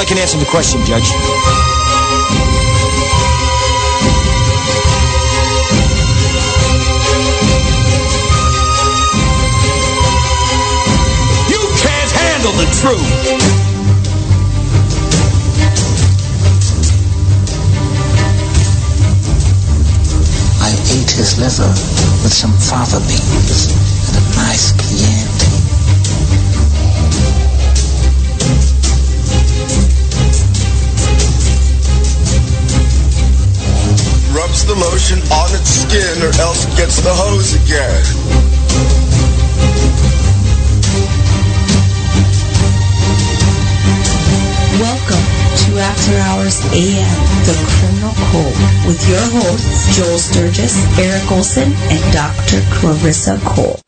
I can answer the question, Judge. You can't handle the truth. I ate his liver with some fava beans and a nice Chianti. Rubs the lotion on its skin or else gets the hose again. Welcome to After Hours AM, The Criminal Code, with your hosts, Joel Sturgis, Eric Olson, and Dr. Clarissa Cole.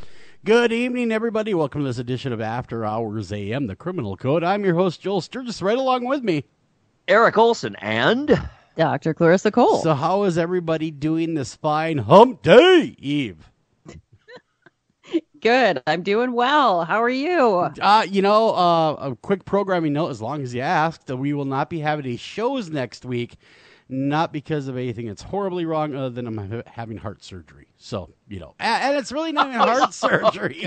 Good evening, everybody. Welcome to this edition of After Hours AM, The Criminal Code. I'm your host, Joel Sturgis. Right along with me, Eric Olson and Dr. Clarissa Cole. So how is everybody doing this fine hump day, Eve? Good. I'm doing well. How are you? A quick programming note, as long as you asked, we will not be having any shows next week, not because of anything that's horribly wrong, other than I'm having heart surgery. So, and it's really not even heart surgery.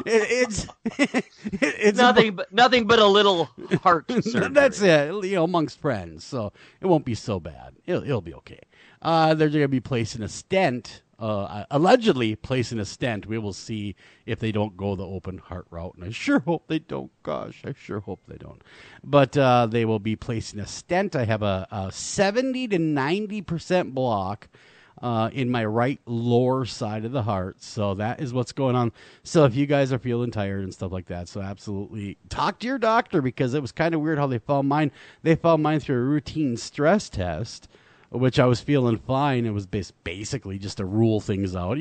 It's nothing but a little heart surgery. That's it, amongst friends. So it won't be so bad. It'll be okay. They're going to be placing a stent. Allegedly placing a stent. We will see if they don't go the open heart route, and I sure hope they don't. Gosh, I sure hope they don't. But they will be placing a stent. I have a 70 to 90% block in my right lower side of the heart, so that is what's going on. So if you guys are feeling tired and stuff like that, so absolutely talk to your doctor, because it was kind of weird how they found mine. They found mine through a routine stress test, which I was feeling fine. It was basically just to rule things out,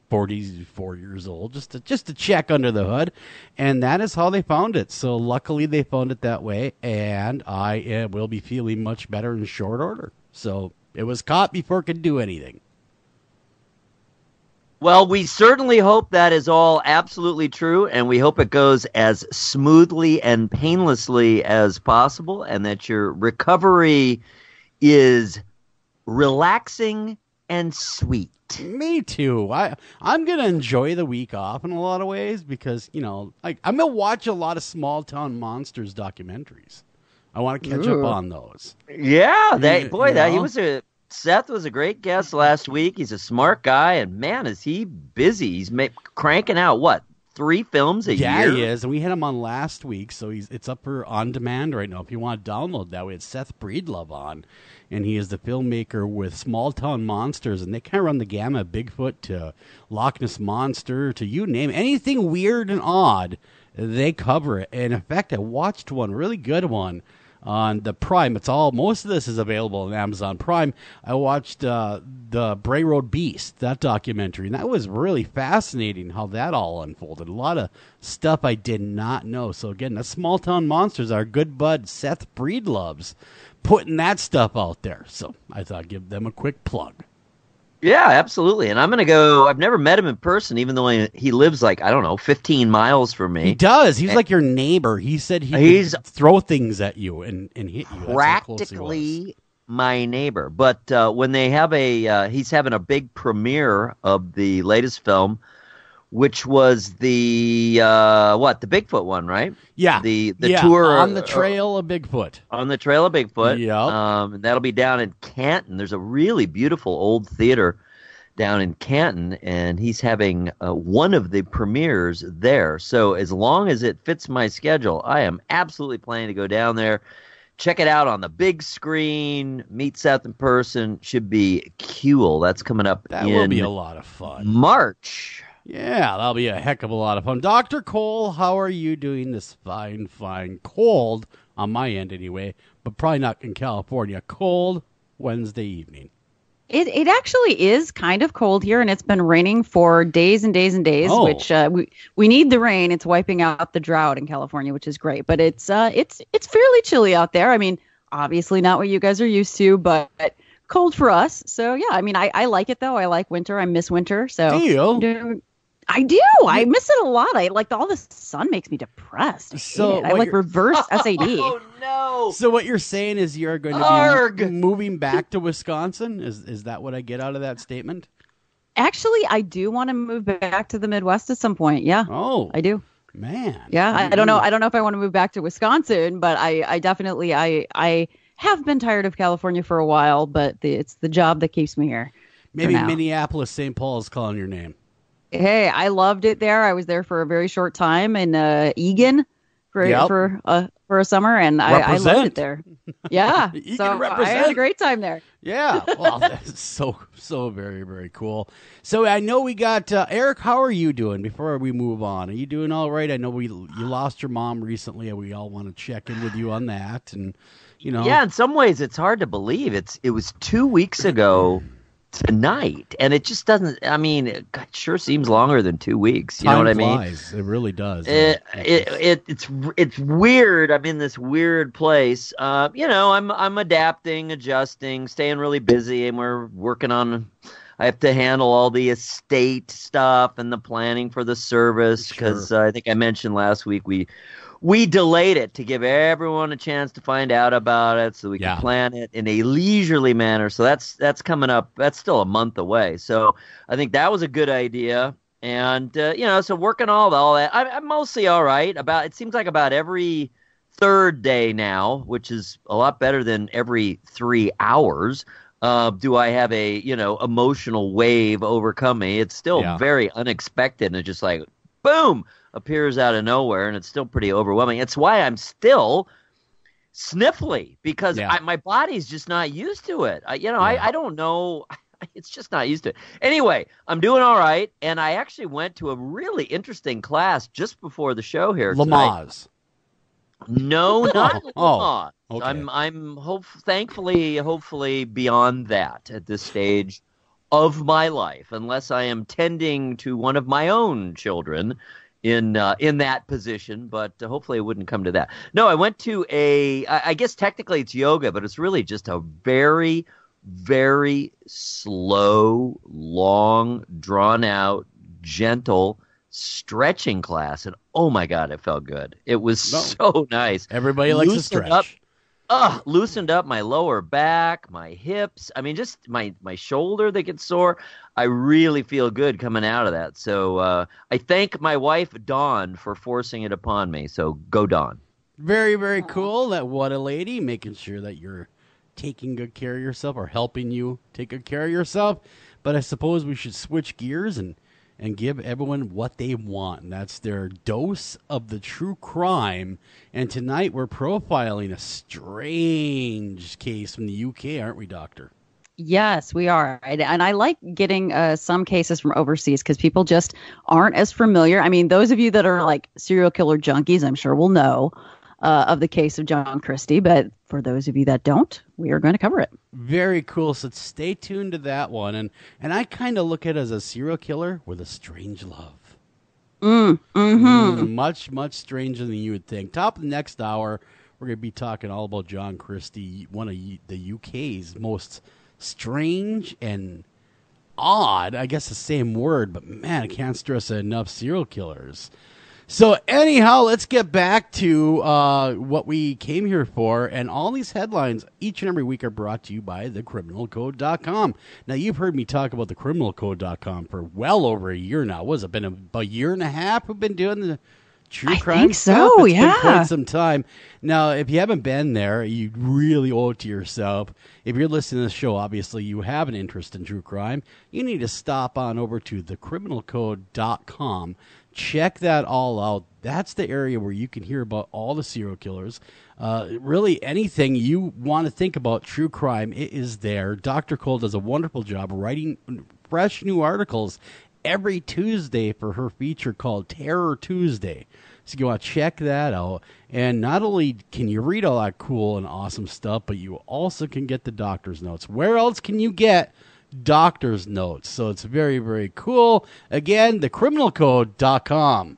44 years old, just to check under the hood. And that is how they found it. So luckily they found it that way, and I will be feeling much better in short order. So it was caught before it could do anything. Well, we certainly hope that is all absolutely true, and we hope it goes as smoothly and painlessly as possible, and that your recovery is relaxing and sweet. Me too. I'm going to enjoy the week off in a lot of ways, because, I'm going to watch a lot of Small Town Monsters documentaries. I want to catch up on those. Yeah, Seth was a great guest last week. He's a smart guy, and man, is he busy. He's cranking out, 3 films a year? Yeah, he is, and we had him on last week, so it's up for on demand right now. If you want to download that, we had Seth Breedlove on, and he is the filmmaker with Small Town Monsters, and they kind of run the gamut, Bigfoot to Loch Ness Monster to you name it. Anything weird and odd, they cover it. And in fact, I watched one really good one on the Prime. Most of this is available on Amazon Prime. I watched the Bray Road Beast, that documentary, and that was really fascinating how that all unfolded. A lot of stuff I did not know. So again, the Small Town Monsters, our good bud Seth Breedlove's putting that stuff out there. So I thought I'd give them a quick plug. Yeah, absolutely. And I'm going to go. I've never met him in person, even though he lives 15 miles from me. He does. He's like your neighbor. He said he'd throw things at you and hit you. Practically my neighbor. But when they have he's having a big premiere of the latest film, which was the Bigfoot one, right? Yeah. The tour on the trail of Bigfoot. On the trail of Bigfoot. Yeah. And that'll be down in Canton. There's a really beautiful old theater down in Canton, and he's having one of the premieres there. So as long as it fits my schedule, I am absolutely planning to go down there, check it out on the big screen, meet Seth in person. Should be cool. That's coming up That will be a lot of fun. March. Yeah, that'll be a heck of a lot of fun. Dr. Cole, how are you doing this fine cold, on my end anyway, but probably not in California, cold Wednesday evening? It actually is kind of cold here, and it's been raining for days and days and days, which we need the rain. It's wiping out the drought in California, which is great, but it's fairly chilly out there. I mean, obviously not what you guys are used to, but cold for us. So, yeah, I mean, I like it, though. I like winter. I miss winter. So do you? I do. I miss it a lot. I like all the sun makes me depressed. I like reverse SAD. Oh no! So what you're saying is you're going to be moving back to Wisconsin? Is that what I get out of that statement? Actually, I do want to move back to the Midwest at some point. Yeah. Oh, I do. Man. Yeah, I don't know. I don't know if I want to move back to Wisconsin, but I definitely I have been tired of California for a while, but it's the job that keeps me here. Maybe Minneapolis, St. Paul is calling your name. Hey, I loved it there. I was there for a very short time in Egan for a summer, and I loved it there. Yeah, so I had a great time there. Yeah, well, that's so very, very cool. So I know we got Eric. How are you doing? Before we move on, are you doing all right? I know you lost your mom recently, and we all want to check in with you on that. And yeah, in some ways, it's hard to believe. It was 2 weeks ago tonight, and it just doesn't. I mean, it sure seems longer than 2 weeks. You know what I mean? Flies. It really does. It's weird. I'm in this weird place. I'm adapting, adjusting, staying really busy, and we're working on. I have to handle all the estate stuff and the planning for the service because I think I mentioned last week we delayed it to give everyone a chance to find out about it so we can plan it in a leisurely manner. So that's coming up. That's still a month away. So I think that was a good idea. And, so working all that, I'm mostly all right. It seems like about every third day now, which is a lot better than every 3 hours, do I have a, emotional wave overcome me. It's still very unexpected and just like, boom, appears out of nowhere, and it's still pretty overwhelming. It's why I'm still sniffly, because my body's just not used to it. I don't know. It's just not used to it. Anyway, I'm doing all right, and I actually went to a really interesting class just before the show here tonight. Lamaze. No, not Lamaze. Okay. I'm hopefully beyond that at this stage of my life, unless I am tending to one of my own children in that position, but hopefully it wouldn't come to that. No, I went to I guess technically it's yoga, but it's really just a very, very slow, long, drawn out, gentle stretching class. And oh my God, it felt good. It was so nice. Everybody likes to stretch. Loosened up my lower back, my hips. I mean, just my shoulder that gets sore. I really feel good coming out of that. So I thank my wife, Dawn, for forcing it upon me. So go, Dawn. Very, very cool. What a lady, making sure that you're taking good care of yourself or helping you take good care of yourself. But I suppose we should switch gears and give everyone what they want, and that's their dose of the true crime. And tonight we're profiling a strange case from the UK, aren't we, Doctor? Yes, we are. And I like getting some cases from overseas because people just aren't as familiar. I mean, those of you that are like serial killer junkies, I'm sure will know of the case of John Christie. But for those of you that don't, we are going to cover it. Very cool. So stay tuned to that one. And I kind of look at it as a serial killer with a strange love. Much, much stranger than you would think. Top of the next hour, we're going to be talking all about John Christie, one of the UK's most strange and odd, I guess the same word, but man, I can't stress it enough, serial killers. So anyhow, let's get back to what we came here for. And all these headlines each and every week are brought to you by thecriminalcode.com. Now, you've heard me talk about thecriminalcode.com for well over a year now. What has it been, about a year and a half we've been doing the true crime I think stuff? so, It's yeah. been quite some time. Now, if you haven't been there, you really owe it to yourself. If you're listening to the show, obviously you have an interest in true crime. You need to stop on over to thecriminalcode.com. Check that all out. That's the area where you can hear about all the serial killers. Really, anything you want to think about true crime, it is there. Dr. Cole does a wonderful job writing fresh new articles every Tuesday for her feature called Terror Tuesday. So you want to check that out. And not only can you read all that cool and awesome stuff, but you also can get the doctor's notes. Where else can you get doctor's notes? So it's very, very cool. Again, thecriminalcode.com.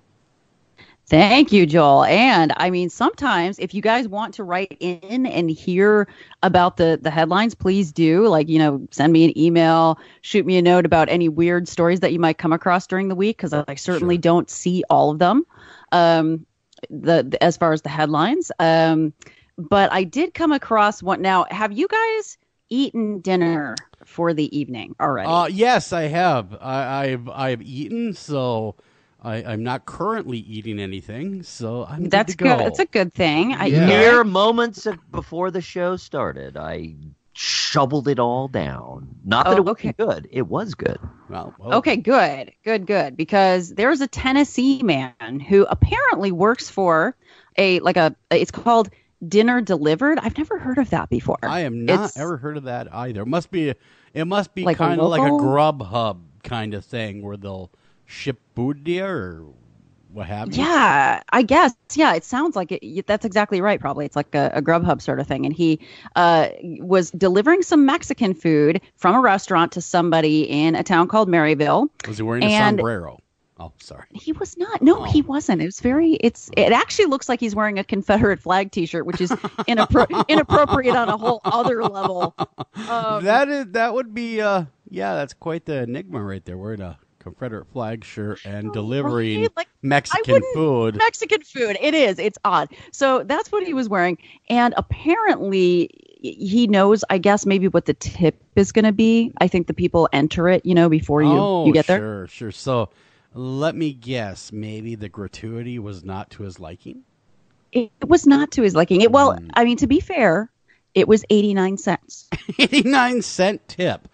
Thank you, Joel. And I mean, sometimes if you guys want to write in and hear about the headlines, please do. Like, send me an email, shoot me a note about any weird stories that you might come across during the week, because I certainly don't see all of them as far as the headlines. But I did come across one. Now, have you guys eaten dinner for the evening already? Yes, I have. I've eaten, so I'm not currently eating anything, so I'm good to go. That's a good thing. Mere moments before the show started, I shoveled it all down. Not that it wasn't good. It was good. Well, okay, good. Because there's a Tennessee man who apparently works for it's called Dinner Delivered. I've never heard of that before. I am not ever heard of that either. It must be like kind of like a Grubhub kind of thing where they'll ship food to you or what have you. Yeah, I guess. Yeah, it sounds like it. That's exactly right. Probably it's like a Grubhub sort of thing. And he was delivering some Mexican food from a restaurant to somebody in a town called Maryville. Was he wearing a sombrero? Oh, sorry. He was not. No, he wasn't. It actually looks like he's wearing a Confederate flag T-shirt, which is inappropriate on a whole other level. That would be that's quite the enigma right there. Wearing a Confederate flag shirt and delivering Mexican food. Mexican food. It is. It's odd. So that's what he was wearing. And apparently he knows, I guess, maybe what the tip is going to be. I think the people enter it, before you get there. Sure. So let me guess. Maybe the gratuity was not to his liking? It was not to his liking. Well, I mean, to be fair, it was 89 cents. 89-cent tip.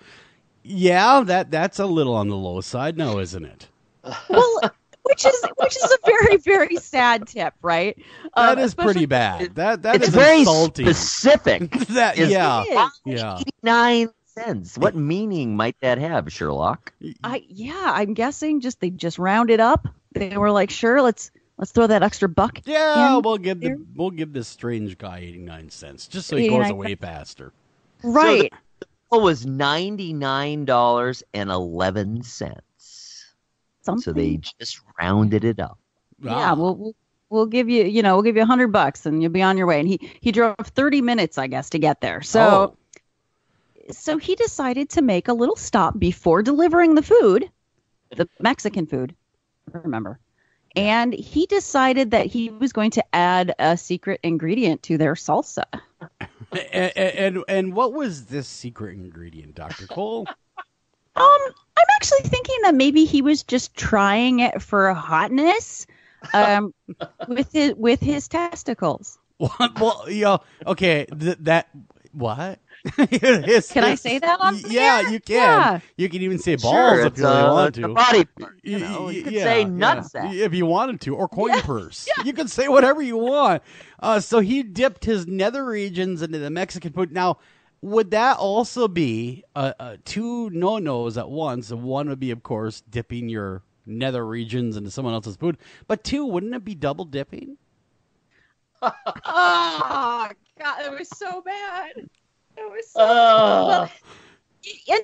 Yeah, that's a little on the low side now, isn't it? Well, which is a very, very sad tip, right? That is pretty bad. That is very insulting. Specific. Yeah. 89 cents. What meaning might that have, Sherlock? I'm guessing they just rounded up. They were like, sure, let's throw that extra buck. Yeah, we'll give this strange guy 89 cents just so he goes away faster. Right. So was $99.11. So they just rounded it up. Yeah, we'll give you $100 and you'll be on your way. And he drove 30 minutes, I guess, to get there. So he decided to make a little stop before delivering the food, the Mexican food, remember. And he decided that he was going to add a secret ingredient to their salsa. And what was this secret ingredient, Dr. Cole? I'm actually thinking that maybe he was just trying it for hotness, with his testicles. Well, okay, what? Can I say that on the air? You can. Yeah. You can even say balls if you really want to. The body part. You could say nutsack if you wanted to, or coin purse. Yeah. You can say whatever you want. So he dipped his nether regions into the Mexican food. Now, would that also be two no-nos at once? One would be, of course, dipping your nether regions into someone else's food. But two, wouldn't it be double dipping? Oh, God, it was so bad. It was so well, and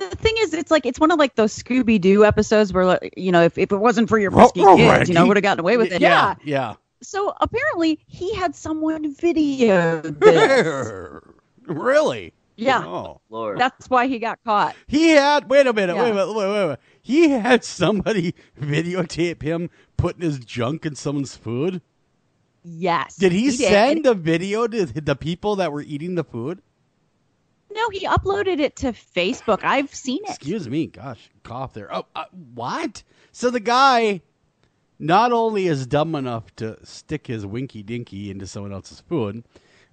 the thing is, it's one of those Scooby-Doo episodes where if it wasn't for your pesky kids, would have gotten away with it. Yeah. So apparently he had someone video this. Really? Yeah. Oh, Lord. That's why he got caught. He had wait a minute. He had somebody videotape him putting his junk in someone's food. Yes. Did he send the video to the people that were eating the food? No, he uploaded it to Facebook. I've seen it. Excuse me. Gosh, cough there. Oh, what? So the guy not only is dumb enough to stick his winky dinky into someone else's food,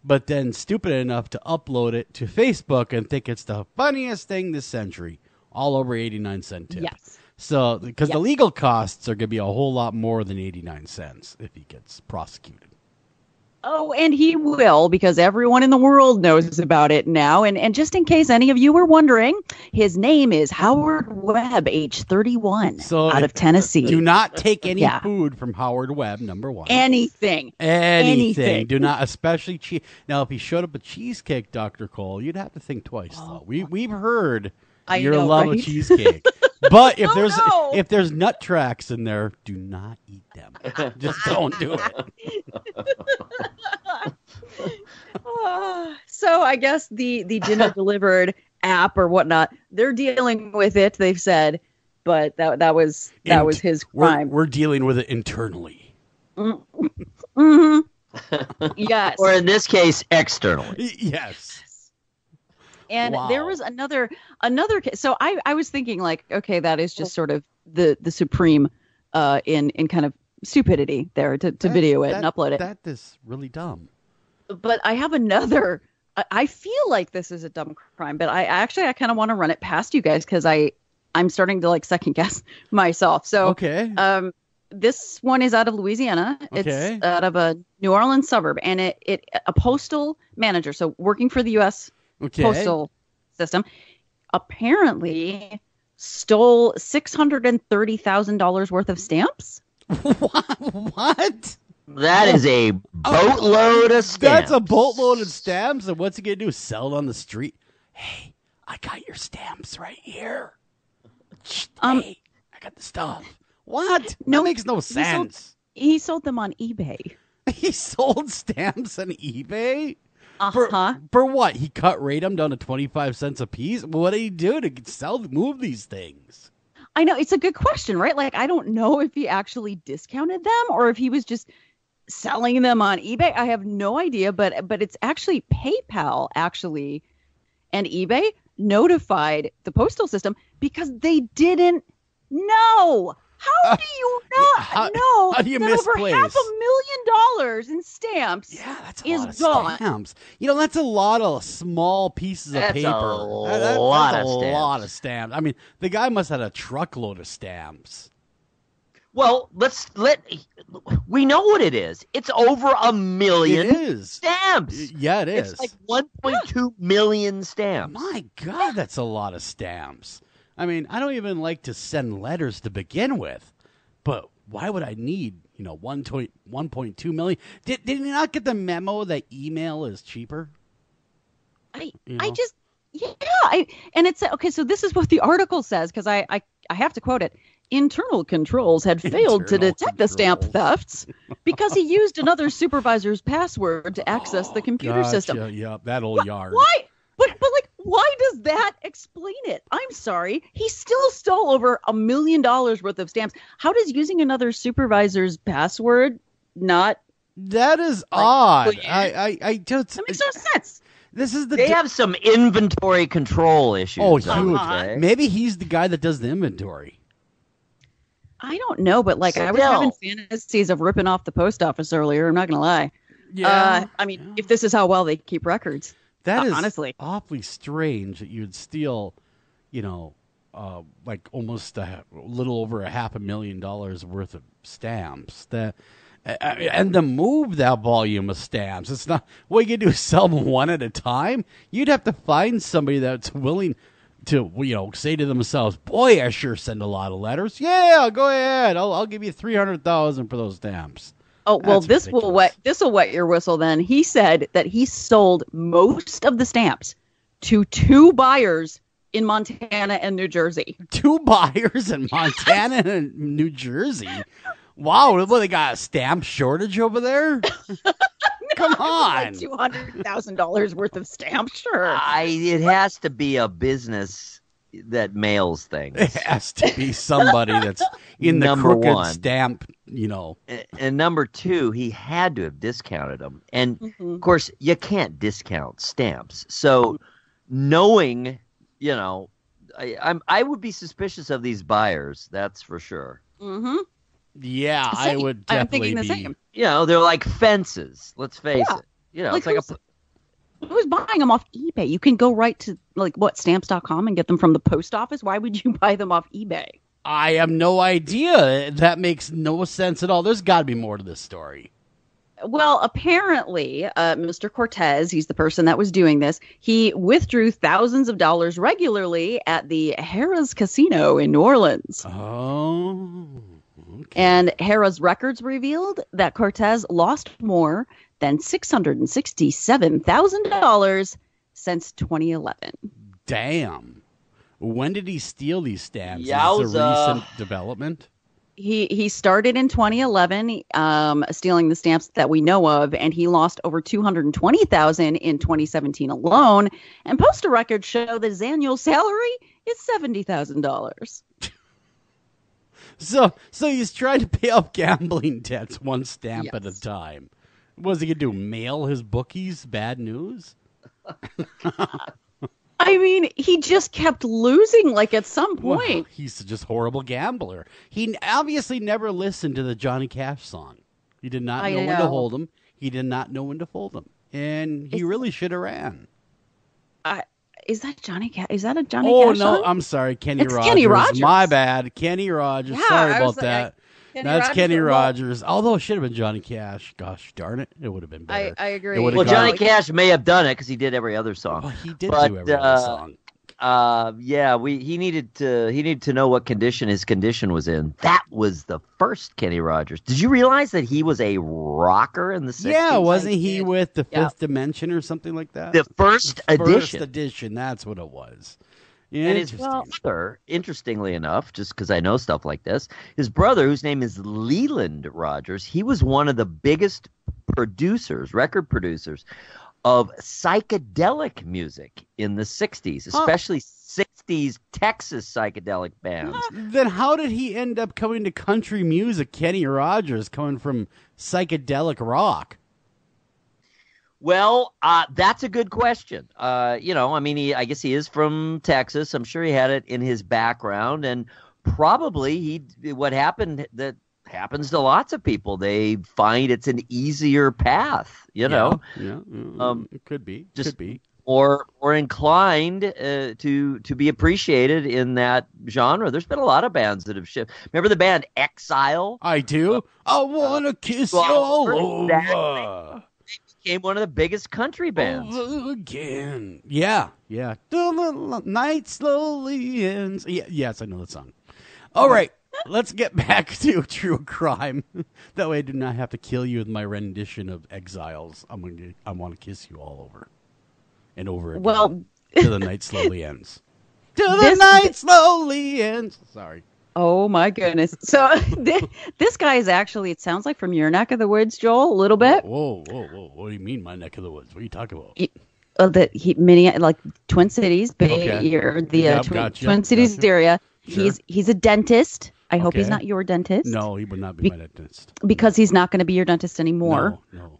but then stupid enough to upload it to Facebook and think it's the funniest thing this century. All over 89-cent tip. Yes. So, because the legal costs are going to be a whole lot more than 89 cents if he gets prosecuted. Oh, and he will, because everyone in the world knows about it now. And just in case any of you were wondering, his name is Howard Webb, age 31, out of Tennessee. Do not take any food from Howard Webb, number one. Anything. Do not, especially cheese. Now, if he showed up a cheesecake, Dr. Cole, you'd have to think twice, though. We've heard your love of cheesecake. But if Oh, if there's nut tracks in there, do not eat them. Just don't do it. So I guess the dinner delivered app or whatnot, they're dealing with it. They've said, but that was his crime. We're dealing with it internally. Mm-hmm. Yes. Or in this case, externally. Yes. And Wow. there was another case. So I was thinking like, okay, that is just sort of the supreme in kind of stupidity there to video it and upload it. That is really dumb. But I have another. I feel like this is a dumb crime, but I kind of want to run it past you guys because I'm starting to like second guess myself. So okay. This one is out of Louisiana. Okay. It's out of a New Orleans suburb, and it a postal manager, so working for the U.S. postal system, apparently stole $630,000 worth of stamps. What? That is a boatload of stamps. That's a boatload of stamps, and what's he gonna do? Sell it on the street? Hey, I got your stamps right here. Hey, I got the stuff. What? No, that makes no sense. He sold them on eBay. He sold stamps on eBay? Uh-huh. For what? He cut rate them down to 25 cents a piece? What did he do to move these things? I know, it's a good question, right? Like, I don't know if he actually discounted them or if he was just selling them on eBay. I have no idea, but it's actually PayPal and eBay notified the postal system because they didn't know. How do you not know how do you that misplace? over $500,000 in stamps That's a is lot of gone? stamps. That's a lot of small pieces of paper. That's a lot of stamps. I mean, the guy must have had a truckload of stamps. Well, we know what it is. It's over 1 million It is. stamps. Yeah, it is. It's like 1.2 million stamps. My God, that's a lot of stamps. I mean, I don't even like to send letters to begin with, but why would I need, 1.2 million? Did you not get the memo that email is cheaper? And it's okay. So this is what the article says because I have to quote it. Internal controls had failed to detect the stamp thefts because he used another supervisor's password to access the computer system. Yeah, that old yard. Why? But why does that explain it? I'm sorry. He still stole over $1 million worth of stamps. How does using another supervisor's password not? That is odd. I just. That makes no sense. They have some inventory control issues. Oh, huge. Maybe he's the guy that does the inventory. I don't know, but I was having fantasies of ripping off the post office earlier. I'm not going to lie. Yeah. If this is how well they keep records. That is honestly awfully strange that you'd steal, almost a little over $500,000 worth of stamps. And to move that volume of stamps, it's not what you can do is sell them one at a time. You'd have to find somebody that's willing to, say to themselves, "Boy, I sure send a lot of letters. Yeah, go ahead. I'll give you $300,000 for those stamps." Oh, well, That's this will wet your whistle then. He said that he sold most of the stamps to 2 buyers in Montana and New Jersey. 2 buyers in Montana and New Jersey? Wow, they got a stamp shortage over there? Come on. $200,000 worth of stamps, sure. It has to be a business that mails things. It has to be somebody that's in the crooked stamp, And number 2, he had to have discounted them. And, of course, you can't discount stamps. So knowing, I would be suspicious of these buyers, that's for sure. Mm-hmm. Yeah, I would definitely I'm thinking the same. They're like fences, let's face it. It's like who's buying them off eBay? You can go right to stamps.com and get them from the post office. Why would you buy them off eBay? I have no idea. That makes no sense at all. There's got to be more to this story. Well, apparently, Mr. Cortez, he's the person that was doing this, he withdrew thousands of dollars regularly at the Harrah's Casino in New Orleans. Oh. Okay. And Harrah's records revealed that Cortez lost more than $667,000 since 2011. Damn. When did he steal these stamps? Is this Yowza. a recent development? He started in 2011, stealing the stamps that we know of, and he lost over $220,000 in 2017 alone. And postal records show that his annual salary is $70,000. So he's trying to pay off gambling debts one stamp at a time. What's he gonna do? Mail his bookies bad news? I mean, he just kept losing, like, at some point. Well, he's just a horrible gambler. He obviously never listened to the Johnny Cash song. He did not know when to hold him. He did not know when to fold him. And he really should have ran. Is that Johnny Cash? Is that a Johnny Kenny Cash song? Oh, no, I'm sorry. Kenny It's Rogers. Kenny Rogers. My bad. Kenny Rogers. Sorry about that. That's Kenny Rogers. Rogers. Although it should have been Johnny Cash. Gosh darn it. It would have been better. I agree. It would've Well, got- Johnny Cash may have done it because he did every other song. Well, he did But, do every other song. He needed to know what condition his condition was in. That was the first Kenny Rogers. Did you realize that he was a rocker in the 60s? Yeah, wasn't he with the Fifth Dimension or something like that? The first edition. First edition, that's what it was. And his brother, interestingly enough, just because I know stuff like this, his brother, whose name is Leland Rogers, he was one of the biggest record producers of psychedelic music in the 60s, especially 60s Texas psychedelic bands. Then how did he end up coming to country music, Kenny Rogers, coming from psychedelic rock? Well, that's a good question. I guess he is from Texas. I'm sure he had it in his background, and probably what happened that happens to lots of people. They find it's an easier path, know. Yeah. It could be. Or inclined to be appreciated in that genre. There's been a lot of bands that have shifted. Remember the band Exile? I do. I want to kiss you all over. Became one of the biggest country bands. Over again. Yeah. The night slowly ends. Yes, I know the song. All right. Let's get back to True Crime. That way I do not have to kill you with my rendition of Exiles. I want to kiss you all over. And over again. Well, till the night slowly ends. Till the night slowly ends. Sorry. Oh my goodness. So this guy is actually, it sounds like from your neck of the woods, Joel, a little bit. Whoa. What do you mean my neck of the woods? What are you talking about? Like Twin Cities, Bay Area, Twin Cities area. Sure. He's a dentist. I hope he's not your dentist. No, he would not be my dentist. Because he's not going to be your dentist anymore. No.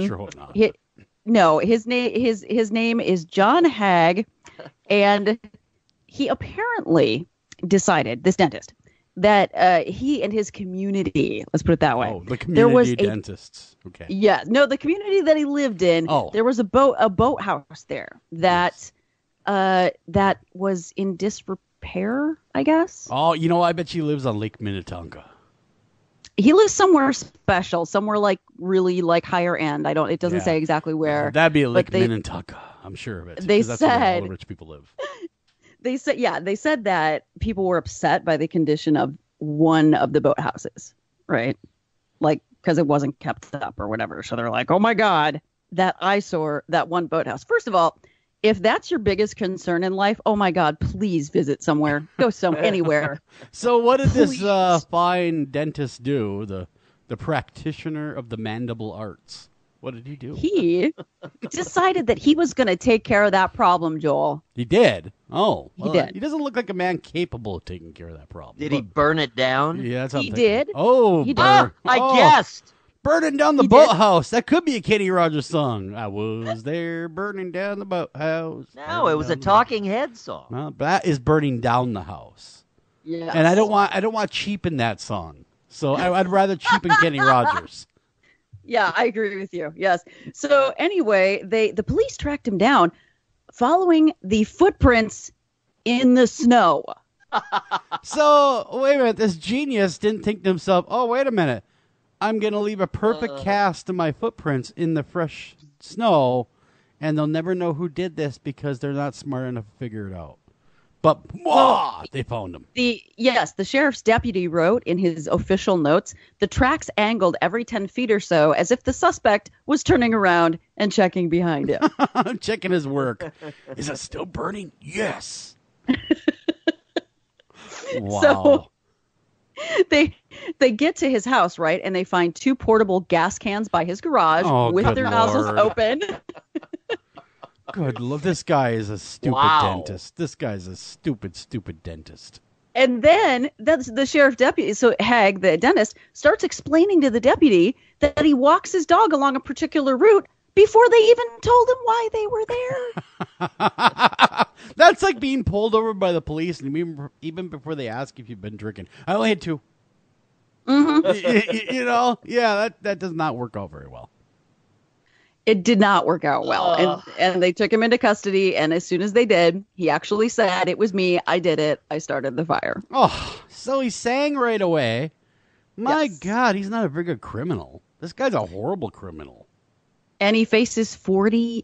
Sure hope not. His name is John Hagg, and he apparently decided, this dentist, that he and his community, let's put it that way. Oh, the community dentists. Okay. Yeah, no, the community that he lived in. Oh. There was a boathouse there that that was in disrepair, I guess. Oh, I bet he lives on Lake Minnetonka. He lives somewhere special, somewhere like really like higher end. It doesn't say exactly where. That'd be Lake Minnetonka. I'm sure of it. They that's where all said the rich people live. They said that people were upset by the condition of one of the boathouses, right? Like, because it wasn't kept up or whatever. So they're like, oh my God, that eyesore, that one boathouse. First of all, if that's your biggest concern in life, oh my God, please visit somewhere. Go anywhere. So what did this fine dentist do, the practitioner of the mandible arts? What did he do? He decided that he was going to take care of that problem, Joel. He did? Oh. He did. He doesn't look like a man capable of taking care of that problem. Did he burn it down? Yeah, that's what He I'm thinking. did. Oh, He did. I guessed. Burning down the He did. boathouse. That could be a Kenny Rogers song. I was there burning down the boathouse. No, it was a Talking Heads song. Well, that is burning down the house. Yeah. And I don't want to cheapen that song. So I'd rather cheapen Kenny Rogers. Yeah, I agree with you. Yes. So anyway, the police tracked him down following the footprints in the snow. So, wait a minute. This genius didn't think to himself, oh, wait a minute. I'm going to leave a perfect cast of my footprints in the fresh snow, and they'll never know who did this because they're not smart enough to figure it out. But they found him. The sheriff's deputy wrote in his official notes, the tracks angled every 10 feet or so as if the suspect was turning around and checking behind him. Checking his work. Is it still burning? Yes. Wow. So they get to his house, right? And they find 2 portable gas cans by his garage with good their nozzles Lord. open. Good. This guy is a stupid dentist. This guy's a stupid dentist. And then that's the sheriff deputy. So Hag, the dentist, starts explaining to the deputy that he walks his dog along a particular route before they even told him why they were there. That's like being pulled over by the police, and even before they ask if you've been drinking. I only had 2. Mm-hmm. Yeah, that does not work out very well. It did not work out well. And they took him into custody. And as soon as they did, he actually said, "It was me. I did it. I started the fire." Oh, so he sang right away. My Yes. God, he's not a very good criminal. This guy's a horrible criminal. And he faces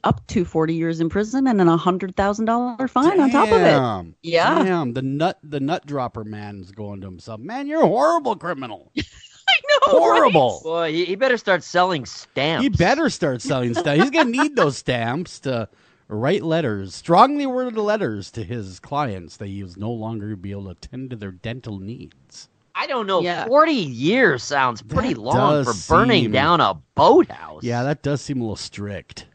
up to 40 years in prison and then $100,000 fine on top of it. Yeah. Damn, the nut dropper man's going to himself. Man, you're a horrible criminal. I know. Horrible. Right? Boy, he better start selling stamps. He better start selling stamps. He's going to need those stamps to write letters, strongly worded letters to his clients that he was no longer be able to attend to their dental needs. I don't know. Yeah. 40 years sounds pretty That long does for burning seem- down a boathouse. Yeah, that does seem a little strict.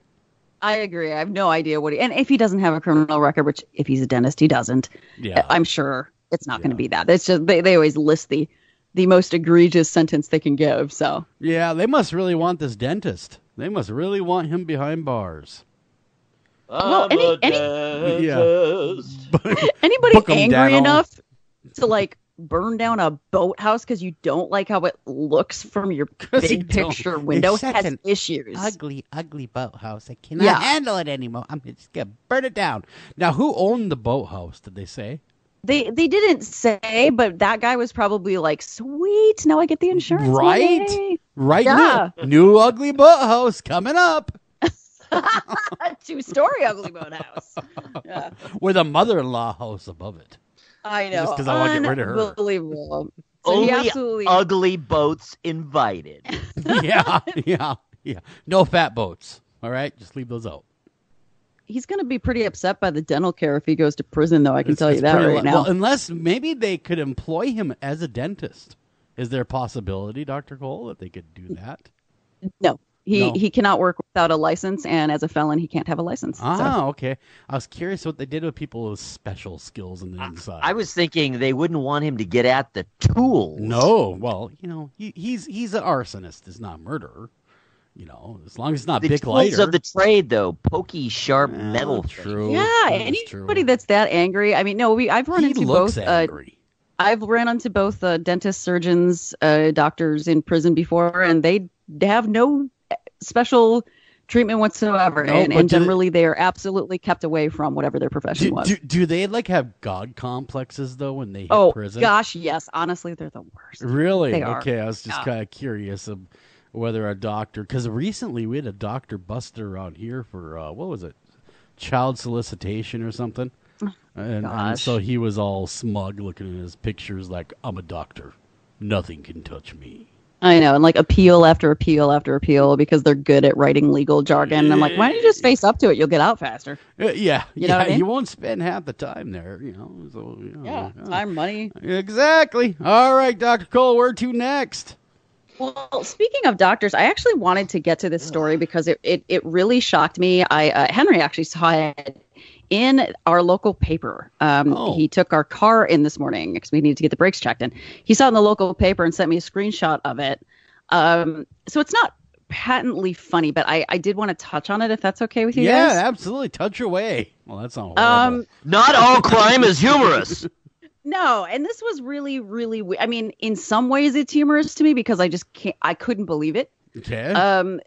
I agree. I have no idea and if he doesn't have a criminal record, which if he's a dentist, he doesn't. Yeah. I'm sure it's not going to be that. It's just, they always list the most egregious sentence they can give. So Yeah, they must really want this dentist. They must really want him behind bars. Well, Any anybody Book 'em, angry Dano. enough to burn down a boathouse because you don't like how it looks from your 'Cause you big don't. picture window It's such has an issues. ugly boathouse. I cannot Yeah. handle it anymore. I'm just going to burn it down. Now, who owned the boathouse, did they say? They didn't say, but that guy was probably like, "Sweet, now I get the insurance." Right? Yay." Right Yeah. now. New ugly boathouse coming up. 2-story ugly boathouse. Yeah. With a mother-in-law house above it. I know. Just 'cause I wanna get rid of her. Unbelievable. So he Only absolutely. ugly boats invited. Yeah. No fat boats. All right? Just leave those out. He's going to be pretty upset by the dental care if he goes to prison, though. I can tell you that pretty right now. Well, unless maybe they could employ him as a dentist. Is there a possibility, Dr. Cole, that they could do that? No. No. He cannot work without a license, and as a felon, he can't have a license. Okay. I was curious what they did with people with special skills on the inside. I was thinking they wouldn't want him to get at the tools. No. Well, he's an arsonist. He's not a murderer. As long as it's not The Bic tools Lighter. of the trade, though, pokey, sharp metal. True. Yeah, anybody that's that angry. I mean, no, I've run He into looks both. angry. I've run into both dentists, surgeons, doctors in prison before, and they have no special treatment whatsoever. No, and but do generally, they are absolutely kept away from whatever their profession was. Do they have God complexes though when they hit Oh prison? gosh, yes. Honestly, they're the worst. Really? They are. Okay, I was just Yeah. kind of curious of whether a doctor, because recently we had a doctor busted around here for what was it, child solicitation or something, and Gosh. so he was all smug looking at his pictures like, "I'm a doctor, nothing can touch me." I know, and appeal after appeal after appeal because they're good at writing legal jargon. And I'm like, why don't you just face up to it? You'll get out faster. Yeah, You know what I mean? You won't spend half the time there, So, Yeah, time, money. Exactly. All right, Dr. Cole, where to next? Well, speaking of doctors, I actually wanted to get to this story because it really shocked me. Henry actually saw it in our local paper. He took our car in this morning because we needed to get the brakes checked. And he saw it in the local paper and sent me a screenshot of it. So it's not patently funny, but I did want to touch on it if that's okay with you guys. Yeah, absolutely. Touch away. Well, that's not horrible. Not all crime is humorous. No, and this was really, really I mean, in some ways it's humorous to me because I couldn't believe it. Okay.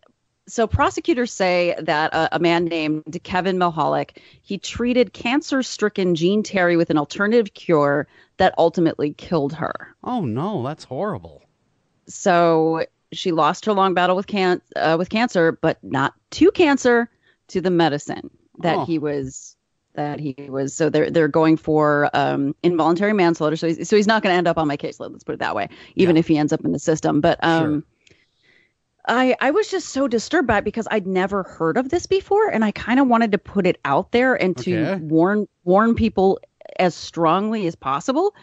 So prosecutors say that a man named Kevin Milholic, he treated cancer-stricken Jean Terry with an alternative cure that ultimately killed her. Oh no, that's horrible. So she lost her long battle with cancer, but not to cancer, to the medicine that he was. So they're going for involuntary manslaughter. So he's not going to end up on my caseload. Let's put it that way. Even if he ends up in the system, but Sure. I was just so disturbed by it because I'd never heard of this before, and I kind of wanted to put it out there and to warn people as strongly as possible.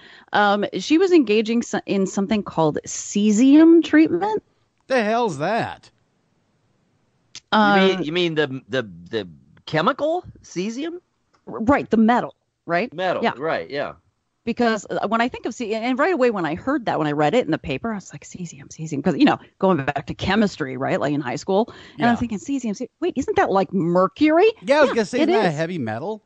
She was engaging in something called cesium treatment. The hell's that? You mean the chemical cesium? Right, the metal, right? Metal, yeah. Right, yeah. Because when I think of cesium, and right away when I heard that, when I read it in the paper, I was like, cesium. Because, going back to chemistry, right, like in high school. And I'm thinking, cesium. Wait, isn't that like mercury? Yeah, I was going to say, isn't that a heavy metal?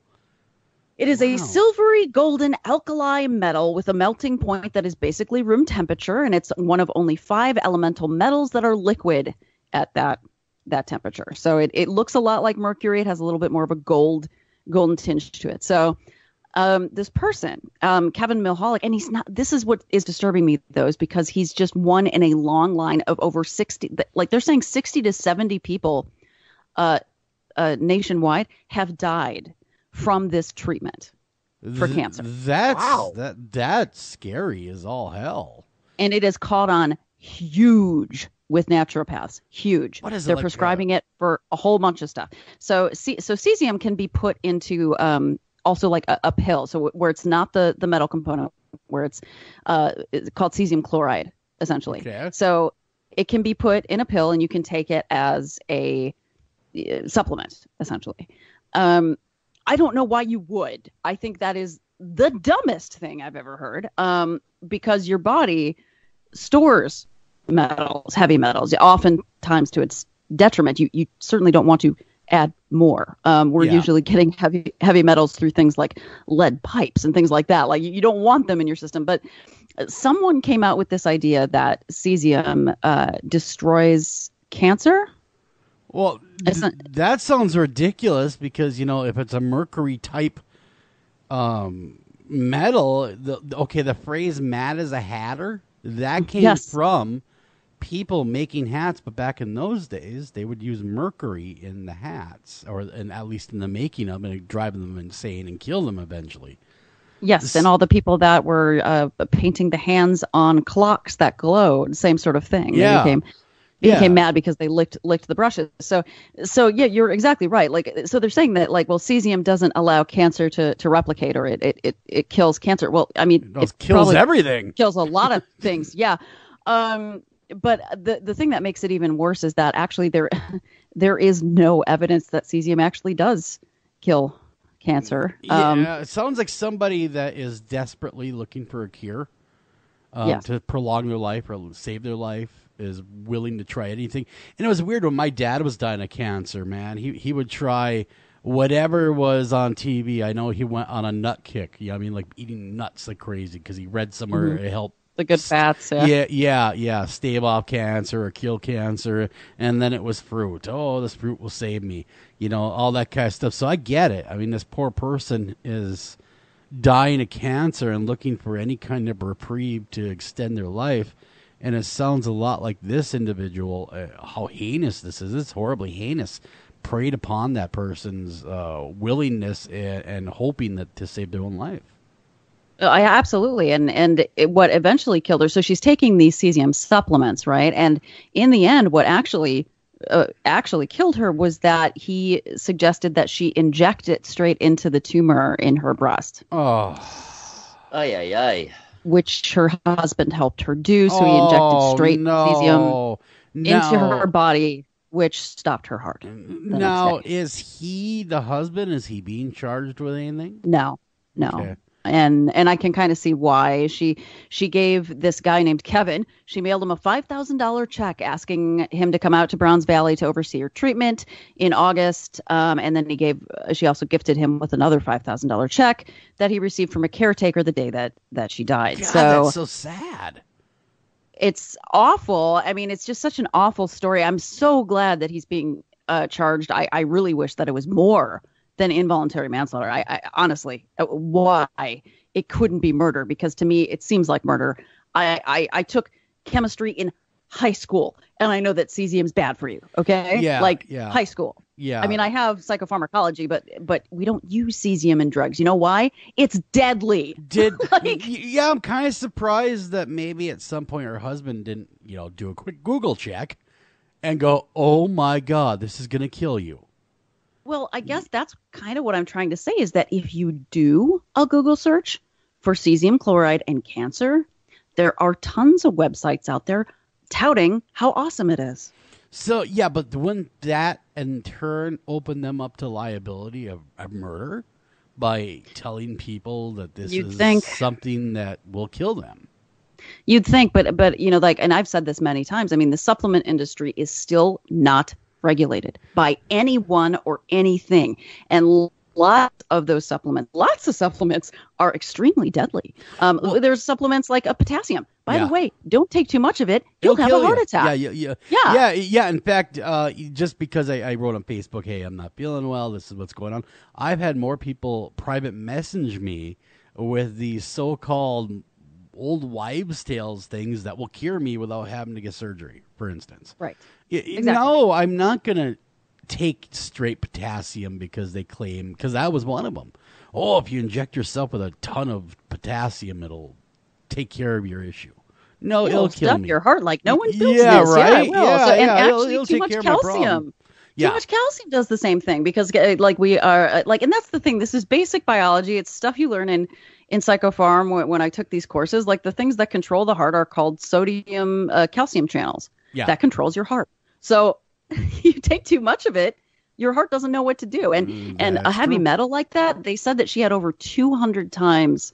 It is a silvery golden alkali metal with a melting point that is basically room temperature. And it's one of only 5 elemental metals that are liquid at that temperature. So it looks a lot like mercury. It has a little bit more of a golden tinge to it. So this person, Kevin Milholic, and he's not, this is what is disturbing me though, is because he's just one in a long line of over 60, like they're saying 60 to 70 people nationwide have died from this treatment for cancer. That's scary as all hell. And it has caught on huge with naturopaths. Huge. What is it? They're like prescribing it for a whole bunch of stuff. So cesium can be put into also like a pill. So where it's not the metal component, where it's called cesium chloride, essentially. Okay. So it can be put in a pill and you can take it as a supplement, essentially. I don't know why you would. I think that is the dumbest thing I've ever heard, because your body stores metals, heavy metals, oftentimes to its detriment. You certainly don't want to add more. We're usually getting heavy metals through things like lead pipes and things like that. Like you don't want them in your system. But someone came out with this idea that cesium destroys cancer. Well, that sounds ridiculous because, if it's a mercury type metal, the phrase "mad as a hatter," that came from people making hats, but back in those days, they would use mercury in the hats, and at least in the making of them, and drive them insane and kill them eventually. Yes, and all the people that were painting the hands on clocks that glowed, same sort of thing. Yeah. They became mad because they licked the brushes. So yeah, you're exactly right. Like, so they're saying that cesium doesn't allow cancer to replicate, or it kills cancer. Well, I mean, it kills everything. Kills a lot of things. Yeah. But the thing that makes it even worse is that actually there is no evidence that cesium actually does kill cancer. It sounds like somebody that is desperately looking for a cure to prolong their life or save their life is willing to try anything. And it was weird when my dad was dying of cancer, man. He would try whatever was on TV. I know he went on a nut kick. Yeah, I mean, like eating nuts like crazy because he read somewhere it helped. The good fats, yeah, stave off cancer or kill cancer, and then it was fruit. Oh, this fruit will save me, all that kind of stuff. So I get it. I mean, this poor person is dying of cancer and looking for any kind of reprieve to extend their life, and it sounds a lot like this individual. How heinous this is! It's horribly heinous. Preyed upon that person's willingness and hoping that to save their own life. Absolutely. And what eventually killed her, so she's taking these cesium supplements, right? And in the end, what actually killed her was that he suggested that she inject it straight into the tumor in her breast. Oh. Ay. Which her husband helped her do. So he injected straight cesium into her body, which stopped her heart. Now, is he the husband? Is he being charged with anything? No. Okay. And I can kind of see why. She gave this guy named Kevin, she mailed him a $5,000 check asking him to come out to Browns Valley to oversee her treatment in August. And then she also gifted him with another $5,000 check that he received from a caretaker the day that she died. God, so that's so sad. It's awful. I mean, it's just such an awful story. I'm so glad that he's being charged. I really wish that it was more than involuntary manslaughter. I honestly, why it couldn't be murder, because to me it seems like murder. I took chemistry in high school, and I know that cesium's bad for you. Okay, high school. Yeah, I mean, I have psychopharmacology, but we don't use cesium in drugs. You know why? It's deadly. I'm kind of surprised that maybe at some point her husband didn't, do a quick Google check and go, "Oh my God, this is gonna kill you." Well, I guess that's kind of what I'm trying to say is that if you do a Google search for cesium chloride and cancer, there are tons of websites out there touting how awesome it is. So, yeah, but wouldn't that in turn open them up to liability of murder by telling people that this is something that will kill them? You'd think, but you know, like, and I've said this many times, I mean, the supplement industry is still not regulated by anyone or anything. And lots of supplements are extremely deadly. There's supplements like a potassium. By the way, don't take too much of it. You'll have a heart attack. Yeah. In fact, just because I wrote on Facebook, hey, I'm not feeling well, this is what's going on. I've had more people private message me with these so-called old wives' tales things that will cure me without having to get surgery, for instance. Right. Exactly. No, I'm not going to take straight potassium because they claim, because that was one of them. Oh, if you inject yourself with a ton of potassium, it'll take care of your issue. No, it'll kill me. Your heart like no one builds this. Right? Yeah, and actually, it'll too take much care of calcium. Too much calcium does the same thing because, like, we are like, and that's the thing. This is basic biology. It's stuff you learn in psychopharm when I took these courses. Like the things that control the heart are called sodium calcium channels. Yeah. That controls your heart. So you take too much of it, your heart doesn't know what to do. And a heavy metal like that, they said that she had over 200 times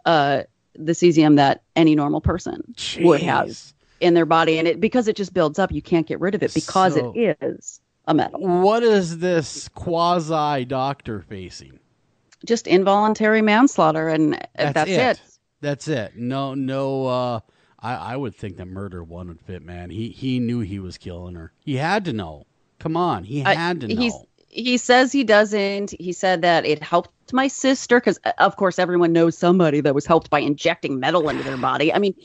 the cesium that any normal person would have in their body. And because it just builds up, you can't get rid of it because it is a metal. What is this quasi doctor facing? Just involuntary manslaughter, and that's it. That's it. No. I would think that murder one would fit, man. He knew he was killing her. He had to know. Come on, he had to know. He says he doesn't. He said that it helped my sister because, of course, everyone knows somebody that was helped by injecting metal into their body. I mean,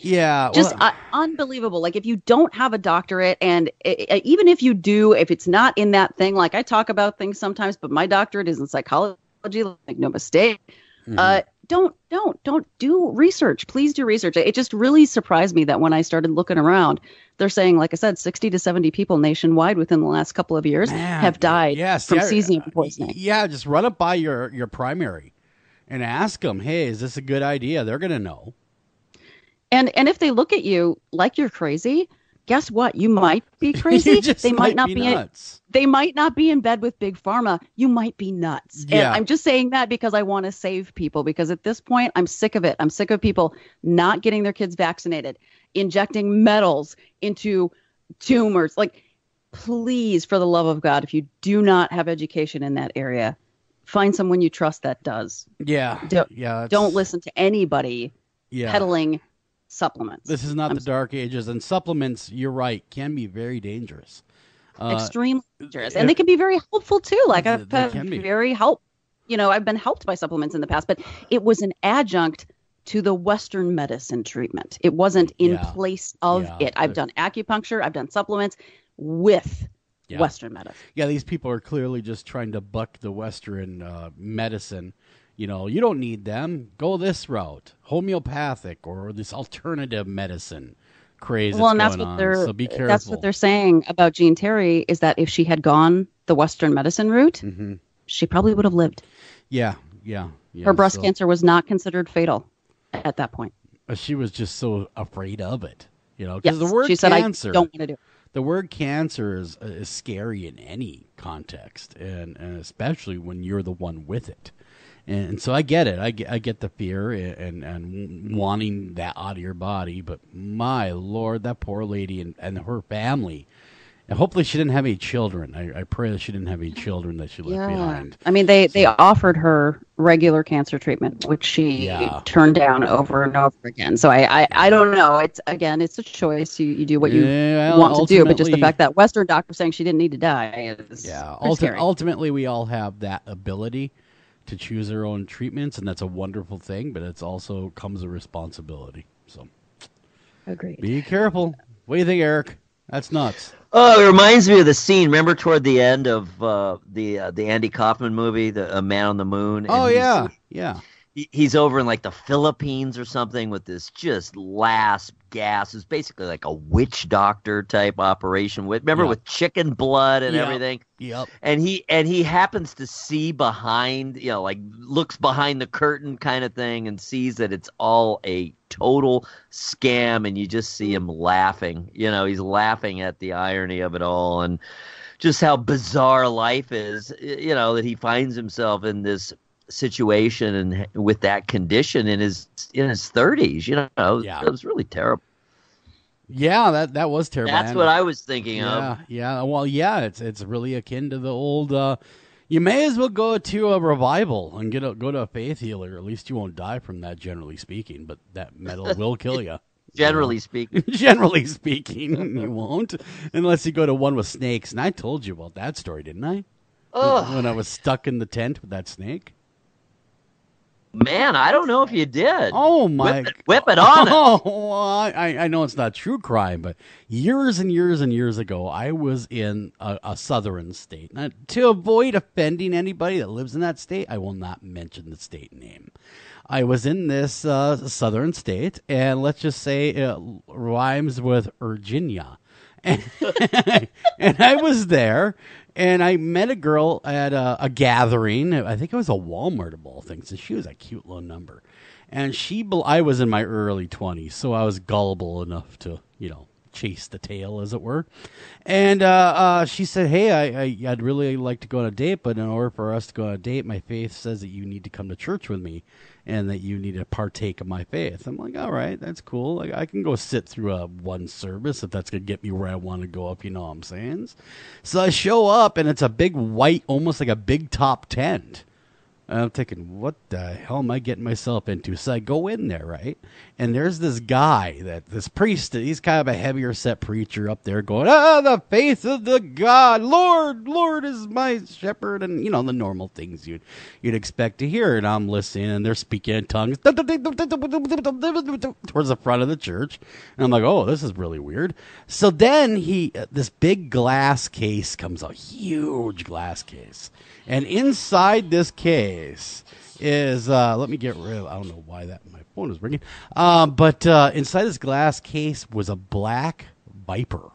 unbelievable. Like, if you don't have a doctorate, and even if you do, if it's not in that thing, like I talk about things sometimes, but my doctorate is in psychology, like no mistake. Mm-hmm. Don't do research. Please do research. It just really surprised me that when I started looking around, they're saying, like I said, 60 to 70 people nationwide within the last couple of years have died from cesium poisoning. Yeah, just run it by your primary and ask them, hey, is this a good idea? They're going to know. And if they look at you like you're crazy, guess what? You might be crazy. They might not be nuts. They might not be in bed with big pharma. You might be nuts. Yeah. And I'm just saying that because I want to save people, because at this point I'm sick of it. I'm sick of people not getting their kids vaccinated, injecting metals into tumors. Like, please, for the love of God, if you do not have education in that area, find someone you trust that does. Yeah. Don't listen to anybody peddling supplements. This is not the dark ages, and supplements, you're right, can be very dangerous. Extremely dangerous. And they can be very helpful too. Like I've been I've been helped by supplements in the past, but it was an adjunct to the Western medicine treatment. It wasn't in place of it. I've done acupuncture, I've done supplements with Western medicine. Yeah, these people are clearly just trying to buck the Western medicine. You know, you don't need them. Go this route, homeopathic or this alternative medicine craze. Well, and that's what so be careful. That's what they're saying about Jean Terry, is that if she had gone the Western medicine route, she probably would have lived. Yeah. Her breast cancer was not considered fatal at that point. She was just so afraid of it, because the word she said, cancer. I don't want to do it. The word cancer is scary in any context, and especially when you're the one with it. And so I get it. I get the fear and wanting that out of your body. But my Lord, that poor lady and her family. And hopefully she didn't have any children. I pray that she didn't have any children that she left behind. I mean, they offered her regular cancer treatment, which she turned down over and over again. So I don't know. It's a choice. You do what you want to do. But just the fact that Western doctor saying she didn't need to die is scary. Ultimately, we all have that ability to choose our own treatments, and that's a wonderful thing, but it's also comes a responsibility. So, agreed. Be careful. What do you think, Eric? That's nuts. Oh, it reminds me of the scene. Remember toward the end of the Andy Kaufman movie, the Man on the Moon? Oh, yeah. he's over in like the Philippines or something with this just last gas. It's basically like a witch doctor type operation. Remember with chicken blood and everything. Yep. And he happens to see behind, like looks behind the curtain kind of thing and sees that it's all a total scam. And you just see him laughing. He's laughing at the irony of it all and just how bizarre life is. That he finds himself in this situation and with that condition in his 30s. It was really terrible. Yeah, that was terrible. That's what I was thinking of. Yeah. Well, it's really akin to the old. You may as well go to a revival and go to a faith healer. At least you won't die from that, generally speaking. But that metal will kill you. Generally speaking. Generally speaking, you won't unless you go to one with snakes. And I told you about that story, didn't I? When I was stuck in the tent with that snake. Man, I don't know if you did. Oh, my. Whip it on us. Oh, I know it's not true crime, but years and years and years ago, I was in a southern state. Now, to avoid offending anybody that lives in that state, I will not mention the state name. I was in this southern state, and let's just say it rhymes with Virginia. And I was there. And I met a girl at a gathering. I think it was a Walmart of all things. And she was a cute little number. And I was in my early 20s, so I was gullible enough to, chase the tail, as it were. And she said, hey, I'd really like to go on a date, but in order for us to go on a date, my faith says that you need to come to church with me and that you need to partake of my faith. I'm like, all right, that's cool. Like, I can go sit through one service if that's going to get me where I want to go, if you know what I'm saying. So I show up, and it's a big white, almost like a big top tent. And I'm thinking, what the hell am I getting myself into? So I go in there, right? And there's this guy, this priest, he's kind of a heavier set preacher up there going, the faith of the God, Lord is my shepherd, and, the normal things you'd expect to hear. And I'm listening, and they're speaking in tongues towards the front of the church. And I'm like, oh, this is really weird. So then this big glass case comes out, huge glass case. And inside this case is, let me get rid of, I don't know why my phone is ringing. But inside this glass case was a black viper.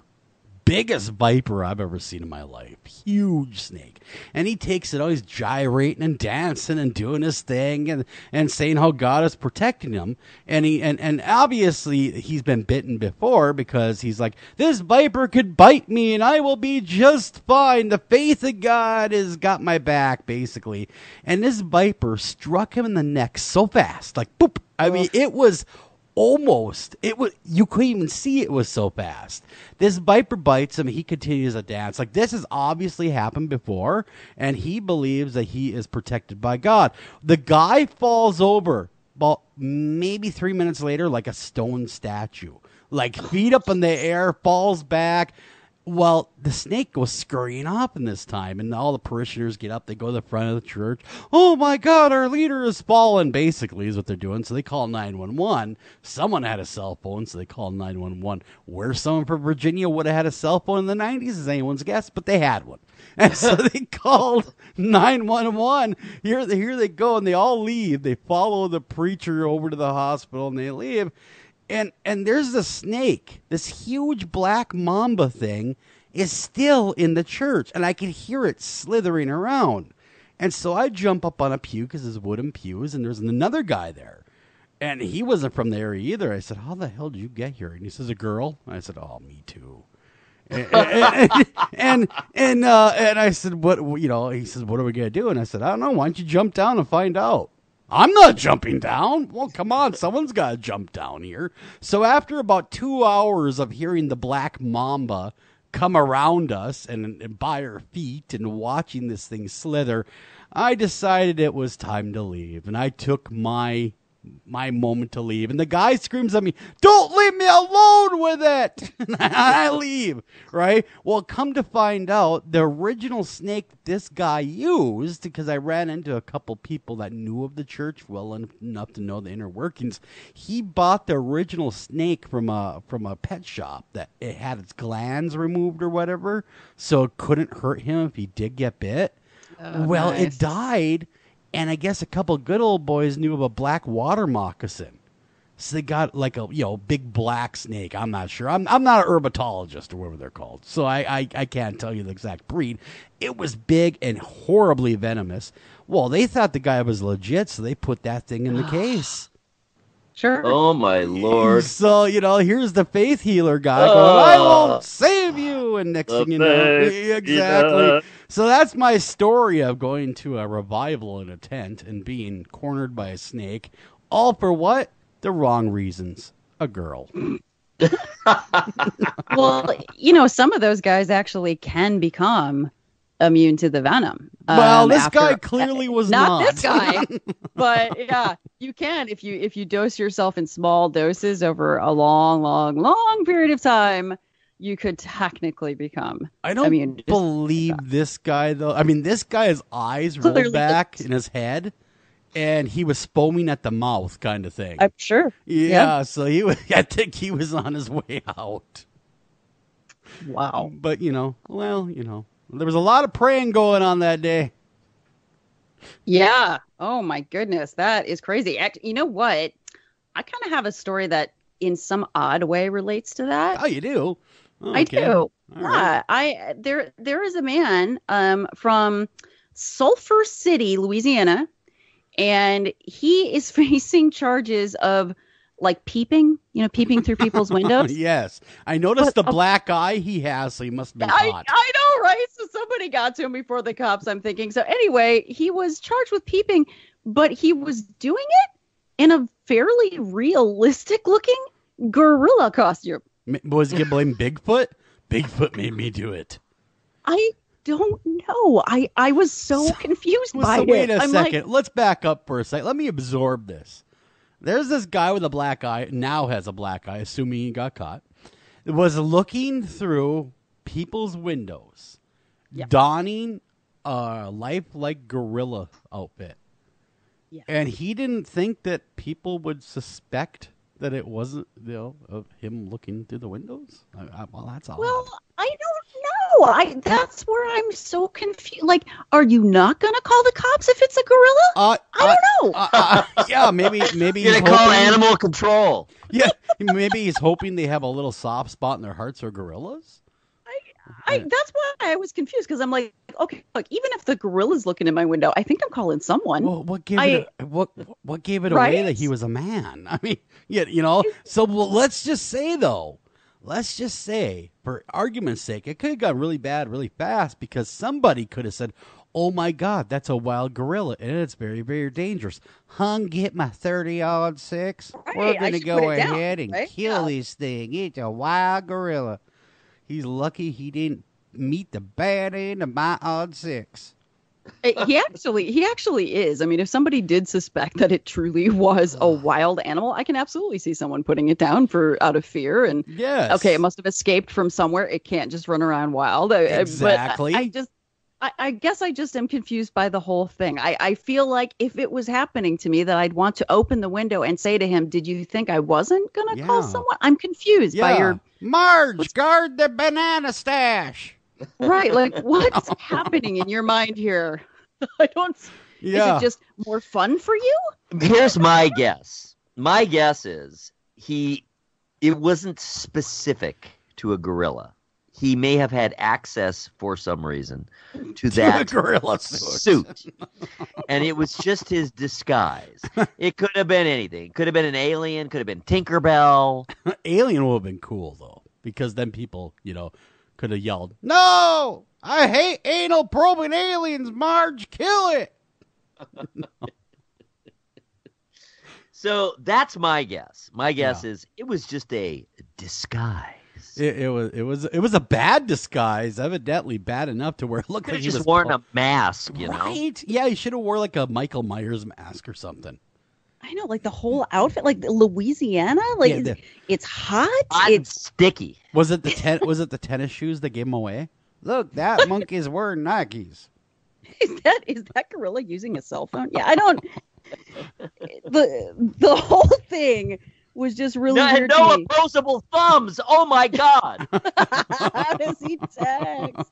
Biggest viper I've ever seen in my life. Huge snake. And he takes it out, he's gyrating and dancing and doing his thing and saying how God is protecting him. And obviously he's been bitten before because he's like, this viper could bite me and I will be just fine. The faith of God has got my back, basically. And this viper struck him in the neck so fast, like boop. I mean, it was you couldn't even see it was so fast. This viper bites him. He continues to dance. Like, this has obviously happened before, and he believes that he is protected by God. The guy falls over about maybe 3 minutes later like a stone statue. Like, feet up in the air, falls back. Well, the snake goes scurrying off in this time, and all the parishioners get up. They go to the front of the church. Oh, my God, our leader has fallen, basically, is what they're doing. So they call 911. Someone had a cell phone, so they call 911. Where someone from Virginia would have had a cell phone in the 90s is anyone's guess, but they had one. And so they called 911. Here they go, and they all leave. They follow the preacher over to the hospital, and they leave. And there's the snake, this huge black mamba thing, is still in the church, and I can hear it slithering around. And so I jump up on a pew because there's wooden pews, and there's another guy there. And he wasn't from the area either. I said, how the hell did you get here? And he says, a girl. And I said, oh, me too. and I said, what, he says, what are we going to do? And I said, I don't know. Why don't you jump down and find out? I'm not jumping down. Well, come on. Someone's got to jump down here. So after about 2 hours of hearing the black mamba come around us and by our feet and watching this thing slither, I decided it was time to leave. And I took my moment to leave. And the guy screams at me, don't leave me alone with it. And I leave, right? Well, come to find out, the original snake this guy used, because I ran into a couple people that knew of the church well enough to know the inner workings, he bought the original snake from a pet shop that it had its glands removed or whatever, so it couldn't hurt him if he did get bit. Well, nice. It died. And I guess a couple good old boys knew of a black water moccasin. So they got like a big black snake. I'm not sure. I'm not an herpetologist or whatever they're called. So I can't tell you the exact breed. It was big and horribly venomous. Well, they thought the guy was legit, so they put that thing in the case. Sure. Oh, my Lord. So, here's the faith healer guy going, I won't save you. And next thing you know, exactly. Yeah. So that's my story of going to a revival in a tent and being cornered by a snake. All for what? The wrong reasons. A girl. Well, some of those guys actually can become immune to the venom. Well, this guy clearly was not. Not this guy. But yeah, you can if you dose yourself in small doses over a long, long, long period of time, you could technically become immune. Believe this guy though. I mean, this guy's eyes rolled back in his head, and he was foaming at the mouth, kind of thing. I'm sure. Yeah. So he was. I think he was on his way out. Wow. But there was a lot of praying going on that day. Yeah. Oh my goodness, that is crazy. You know what? I kind of have a story that, in some odd way, relates to that. Oh, you do? Oh, I okay. do. All Yeah. right. There is a man from Sulphur City, Louisiana, and he is facing charges of peeping, peeping through people's windows. Yes. I noticed the black eye he has, so he must have been caught. I know, right? So somebody got to him before the cops, I'm thinking. So anyway, he was charged with peeping, but he was doing it in a fairly realistic looking gorilla costume. Was he going to blame Bigfoot? Bigfoot made me do it. I don't know. I was so confused by it. Wait a second. Let's back up for a second. Let me absorb this. There's this guy with a black eye, now has a black eye, assuming he got caught, was looking through people's windows, donning a lifelike gorilla outfit. Yeah. And he didn't think that people would suspect that it wasn't, of him looking through the windows? Well, that's odd. Well, I don't know. That's where I'm so confused. Are you not going to call the cops if it's a gorilla? I don't know. Yeah, maybe You're going to call animal control. Yeah, maybe he's hoping they have a little soft spot in their hearts for gorillas. That's why I was confused, because I'm like, okay, look, even if the gorilla's looking in my window, I think I'm calling someone. Well, what gave it away that he was a man? I mean, So let's just say, for argument's sake, it could have got really bad really fast, because somebody could have said, "Oh my God, that's a wild gorilla, and it's very, very dangerous. Get my 30-06. Right, We're gonna go ahead and kill this thing. It's a wild gorilla. He's lucky he didn't meet the bad end of my odd 6." He actually is. I mean, if somebody did suspect that it truly was a wild animal, I can absolutely see someone putting it down out of fear. And yes, okay, it must have escaped from somewhere. It can't just run around wild. Exactly. But I guess I just am confused by the whole thing. I feel like if it was happening to me, that I'd want to open the window and say to him, "Did you think I wasn't going to call someone?" I'm confused by your... Marge, guard the banana stash. Right, what's happening in your mind here? I don't... Yeah. Is it just more fun for you? Here's my guess. My guess is it wasn't specific to a gorilla. He may have had access for some reason to that gorilla suit. And it was just his disguise. It could have been anything. It could have been an alien, could have been Tinkerbell. Alien would have been cool, though, because then people, could have yelled, "No! I hate anal probing aliens, Marge! Kill it!" So that's my guess. My guess is it was just a disguise. It was a bad disguise, evidently bad enough to where it looked like he was wearing a mask, right? Yeah, he should have wore like a Michael Myers mask or something. I know, the whole outfit, Louisiana, it's hot, it's sticky. Was it the tennis shoes that gave him away? Look, that monkey's wearing Nikes. Is that gorilla using a cell phone? Yeah, I don't. The whole thing was just really weird. No opposable thumbs. Oh my God. How does he text?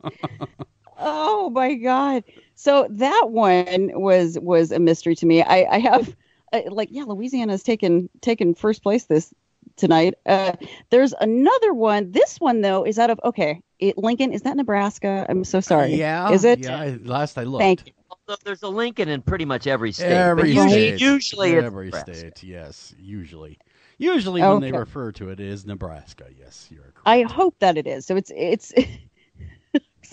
Oh my God. So that one was a mystery to me. I have Louisiana's taken first place tonight. There's another one. This one though is out of Lincoln. Is that Nebraska? I'm so sorry. Yeah. Is it? Yeah. Last I looked. Thank you. Although there's a Lincoln in pretty much every state. Every state. Usually it's every Nebraska. state. Yes. Usually when they refer to it is Nebraska. Yes, you're correct. I hope that it is. So it's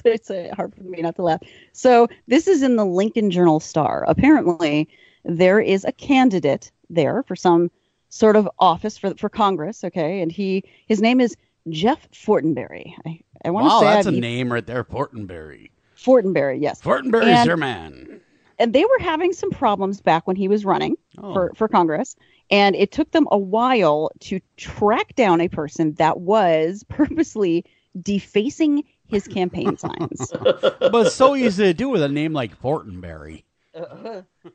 it's hard for me not to laugh. So this is in the Lincoln Journal-Star. Apparently, there is a candidate there for some sort of office for Congress. Okay, and his name is Jeff Fortenberry. I want to say that's a name right there, Fortenberry. Fortenberry, yes. Fortenberry's your man. And they were having some problems back when he was running for Congress. And it took them a while to track down a person that was purposely defacing his campaign signs. But it's so easy to do with a name like Fortenberry.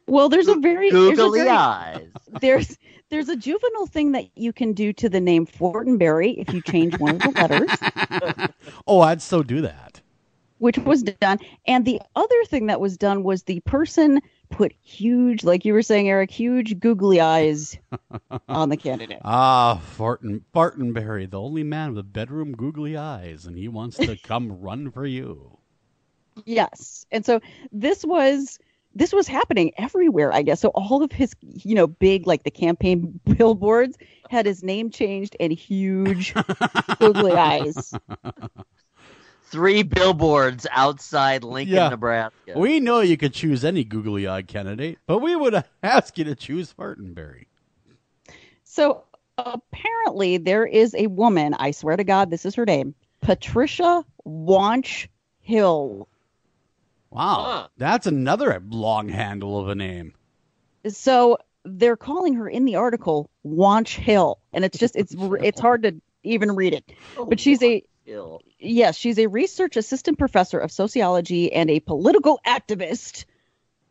Well, there's a very googly eyes. There's a juvenile thing that you can do to the name Fortenberry if you change one of the letters. Oh, I'd so do that. Which was done. And the other thing that was done was the person put huge, like you were saying, Eric, huge googly eyes on the candidate. Fortenberry, the only man with bedroom googly eyes, and he wants to come run for you. Yes. And so this was happening everywhere, I guess. So all of his, big, like the campaign billboards had his name changed and huge googly eyes. 3 billboards outside Lincoln, Nebraska. We know you could choose any googly-eyed candidate, but we would ask you to choose Fortenberry. So apparently there is a woman, I swear to God, this is her name, Patricia Wanch Hill. Wow, that's another long handle of a name. So they're calling her in the article Wanch Hill, and it's hard to even read it. But she's she's a research assistant professor of sociology and a political activist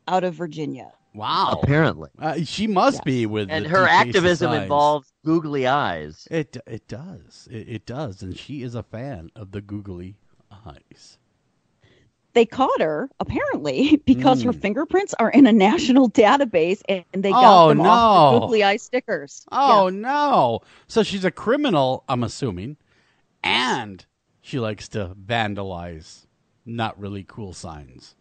out of Virginia. Wow. Apparently. She must be with and the her defaced activism signs. involves googly eyes. It does. It does. And she is a fan of the googly eyes. They caught her, apparently, because her fingerprints are in a national database, and they got them off the googly eye stickers. Oh, no. So she's a criminal, I'm assuming, and she likes to vandalize not really cool signs.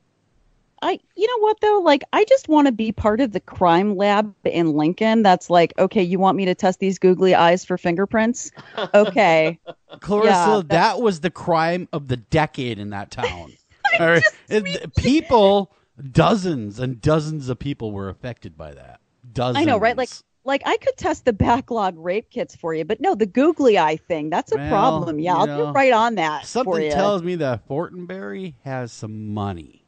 You know what, though? Like, I just want to be part of the crime lab in Lincoln that's like, okay, you want me to test these googly eyes for fingerprints? Okay. Clarissa, that was the crime of the decade in that town. Dozens and dozens of people were affected by that. Dozens. I know, right? Like I could test the backlog rape kits for you, but no, the googly eye thing, that's a problem. Yeah, I'll get right on that. Something tells me that Fortenberry has some money.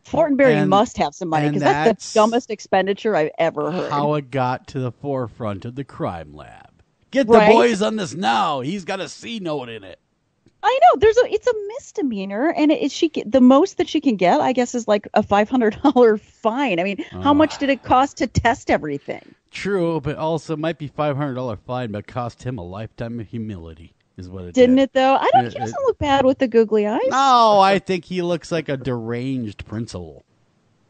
Fortenberry must have some money because that's the dumbest expenditure I've ever heard. How it got to the forefront of the crime lab. Get the boys on this now. He's got a C note in it. I know it's a misdemeanor, and the most that she can get, I guess, is like a $500 fine. I mean, how much did it cost to test everything? True, but also it might be $500 fine, but cost him a lifetime of humility. Is what it Didn't did. it though? He doesn't look bad with the googly eyes. No, I think he looks like a deranged principal.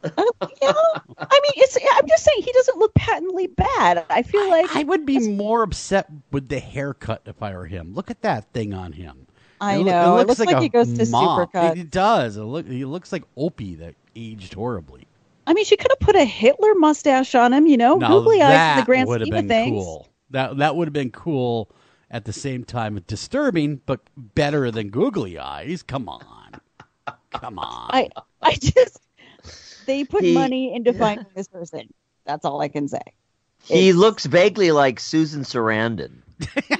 I mean, I'm just saying he doesn't look patently bad. I feel like I would be more upset with the haircut if I were him. Look at that thing on him. I know. It looks like he goes to mop. Supercut. It does. He looks like Opie that aged horribly. I mean, she could have put a Hitler mustache on him, Now, googly eyes in the grand scheme of things. Cool. That would have been cool. At the same time, disturbing, but better than googly eyes. Come on. They put money into finding this person. That's all I can say. He looks vaguely like Susan Sarandon.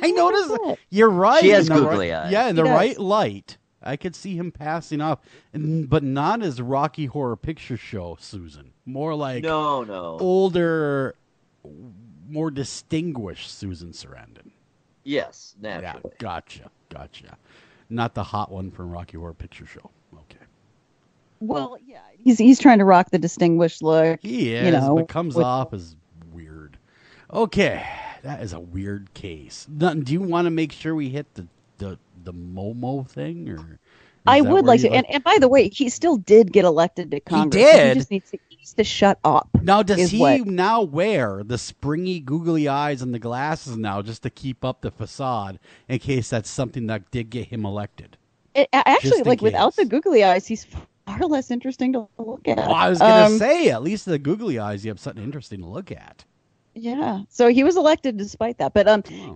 I noticed. You're right. She has googly eyes. Yeah, in the right light, I could see him passing off, but not as Rocky Horror Picture Show Susan. More like older, more distinguished Susan Sarandon. Yes, naturally. Yeah, gotcha. Not the hot one from Rocky Horror Picture Show. Okay. Well, yeah, he's trying to rock the distinguished look. He is, but comes off as weird. Okay, that is a weird case. Do you want to make sure we hit the Momo thing, or I would like to. And by the way, he still did get elected to Congress. He did. He just needs to shut up. Now, does he now wear the springy, googly eyes and the glasses now just to keep up the facade in case that's something that did get him elected? Actually, like without the googly eyes, he's far less interesting to look at. Well, I was going to say, at least the googly eyes, you have something interesting to look at. Yeah. So he was elected despite that. But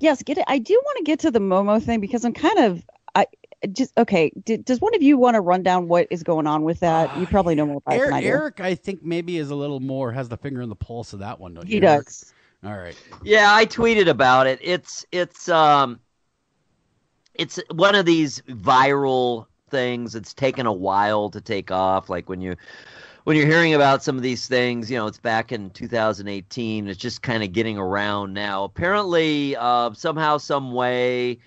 yes, I do want to get to the Momo thing because I'm kind of okay. Does one of you want to run down what is going on with that? You probably know more about it than I do. Eric, I think maybe is a little more has the finger in the pulse of that one. Don't you? He does. All right. Yeah, I tweeted about it. It's one of these viral things. It's taken a while to take off. Like when you're hearing about some of these things, it's back in 2018. It's just kind of getting around now. Apparently, somehow, some way,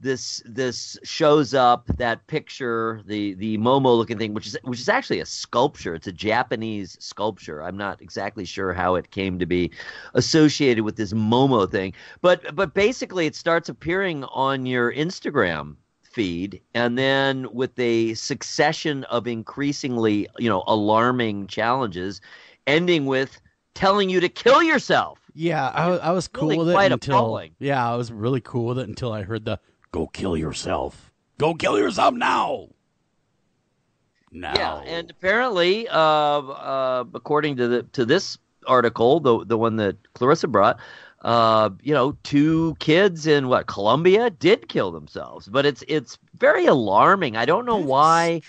this shows up, that picture, the Momo looking thing, which is actually a sculpture. It's a Japanese sculpture. I'm not exactly sure how it came to be associated with this Momo thing, but basically it starts appearing on your Instagram feed, and then with a succession of increasingly alarming challenges, ending with telling you to kill yourself. Yeah, I was cool really with it quite until appalling. Yeah, I was really cool with it until I heard the "Go kill yourself, go kill yourself now." Yeah, and apparently, according to this article, the one that Clarissa brought, 2 kids in Colombia did kill themselves, but it's very alarming. I don't know why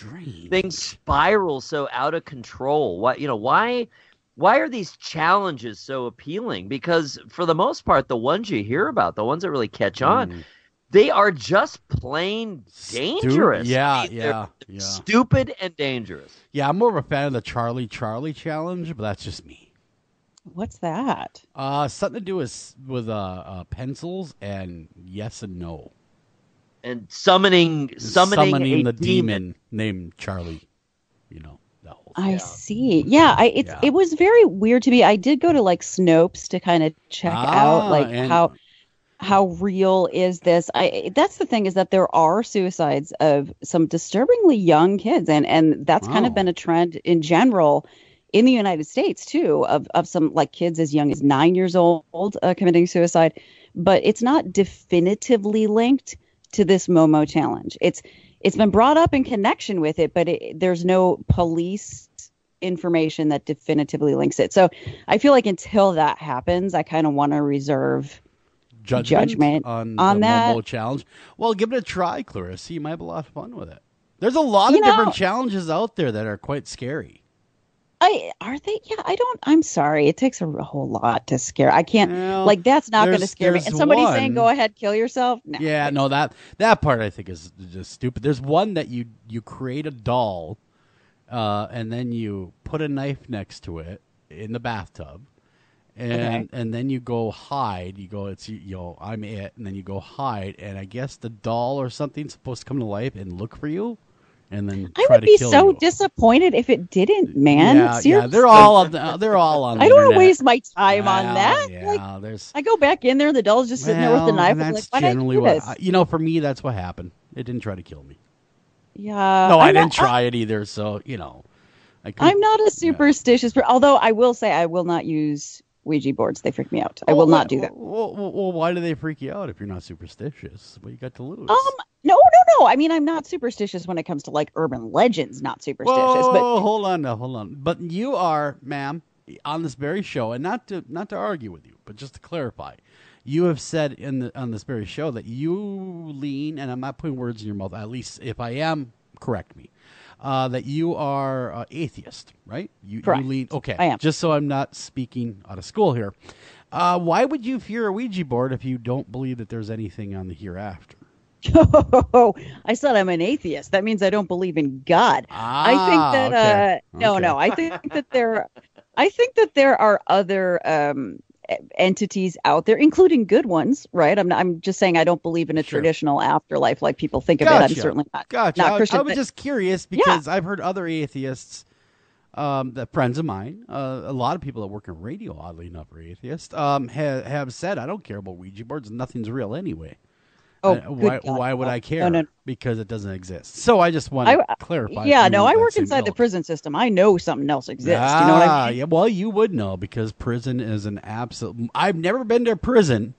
things spiral so out of control. Why are these challenges so appealing? Because for the most part, the ones you hear about, the ones that really catch on, they are just plain dangerous. Yeah. Stupid and dangerous. Yeah, I'm more of a fan of the Charlie challenge, but that's just me. What's that? Something to do with pencils and yes and no, and summoning the demon named Charlie. That whole thing. I see. Yeah, it was very weird to me. I did go to Snopes to kind of check out how real is this. That's the thing, is that there are suicides of some disturbingly young kids, and that's kind of been a trend in general in the United States too, of some kids as young as 9 years old committing suicide, but it's not definitively linked to this Momo challenge. It's been brought up in connection with it, but there's no police information that definitively links it. So I feel like until that happens, I kind of want to reserve judgment on the that Momo challenge. Well, give it a try, Clarissa. You might have a lot of fun with it. There's a lot of different challenges out there that are quite scary. Are they? Yeah, I'm sorry. It takes a whole lot to scare. I can't, that's not going to scare me. And somebody saying, go ahead, kill yourself? No. Yeah, no, that part I think is just stupid. There's one that you create a doll, and then you put a knife next to it in the bathtub, and then you go hide. You go, I'm it, and then you go hide, and I guess the doll or something's supposed to come to life and look for you. And then I would be so disappointed if it didn't, man. Yeah, they're all on. I don't want to waste my time on that. Yeah, I go back in there, the doll's just sitting there with the knife. That's why generally did I do this? For me, that's what happened. It didn't try to kill me. Yeah, no, I didn't try it either. So I'm not a superstitious person. Although I will say I will not use Ouija boards. They freak me out. I will not do that. Well, why do they freak you out if you're not superstitious? What you got to lose? No. I mean, I'm not superstitious when it comes to urban legends. Not superstitious. Whoa, hold on. But you are, ma'am, on this very show, and not to argue with you, but just to clarify, you have said on this very show that you lean, and I'm not putting words in your mouth. At least if I am, correct me. That you are atheist, right? Correct. You lean. Okay, I am. Just so I'm not speaking out of school here. Why would you fear a Ouija board if you don't believe that there's anything on the hereafter? I said I'm an atheist. That means I don't believe in God. I think that no. I think that there are other entities out there, including good ones, right? I'm just saying I don't believe in a traditional afterlife like people think of it. I'm certainly not Christian. I was just curious because I've heard other atheists, that friends of mine, a lot of people that work in radio, oddly enough, are atheists, have said, I don't care about Ouija boards. Nothing's real anyway. Oh, why would I care? No. Because it doesn't exist. So I just want to clarify. Yeah, no, I work inside the prison system. I know something else exists. You know what I mean? Yeah, well, you would know because prison is an absolute. I've never been to a prison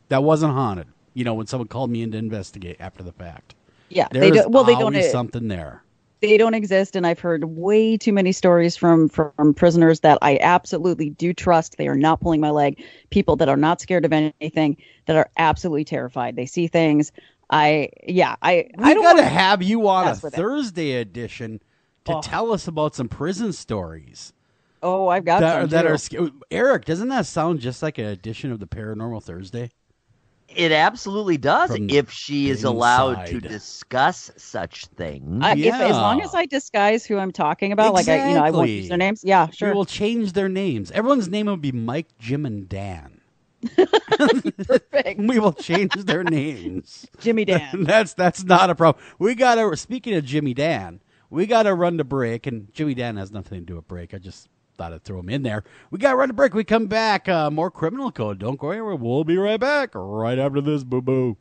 that wasn't haunted. When someone called me in to investigate after the fact. Yeah, there's always something there. They don't exist, and I've heard way too many stories from prisoners that I absolutely do trust. They are not pulling my leg. People that are not scared of anything, that are absolutely terrified. They see things. I gotta have you on a Thursday edition to tell us about some prison stories. Oh, I've got some that are Eric. Doesn't that sound just like an edition of the Paranormal Thursday? It absolutely does. If she is allowed to discuss such things, as long as I disguise who I'm talking about, exactly. I won't use their names. Yeah, sure. We will change their names. Everyone's name will be Mike, Jim, and Dan. Perfect. We will change their names. Jimmy Dan. That's not a problem. Speaking of Jimmy Dan, we gotta run to break, and Jimmy Dan has nothing to do with break. I just thought I'd throw him in there. We got to run a break. We come back. More Criminal Code. Don't go anywhere. We'll be right back right after this. Boo-boo.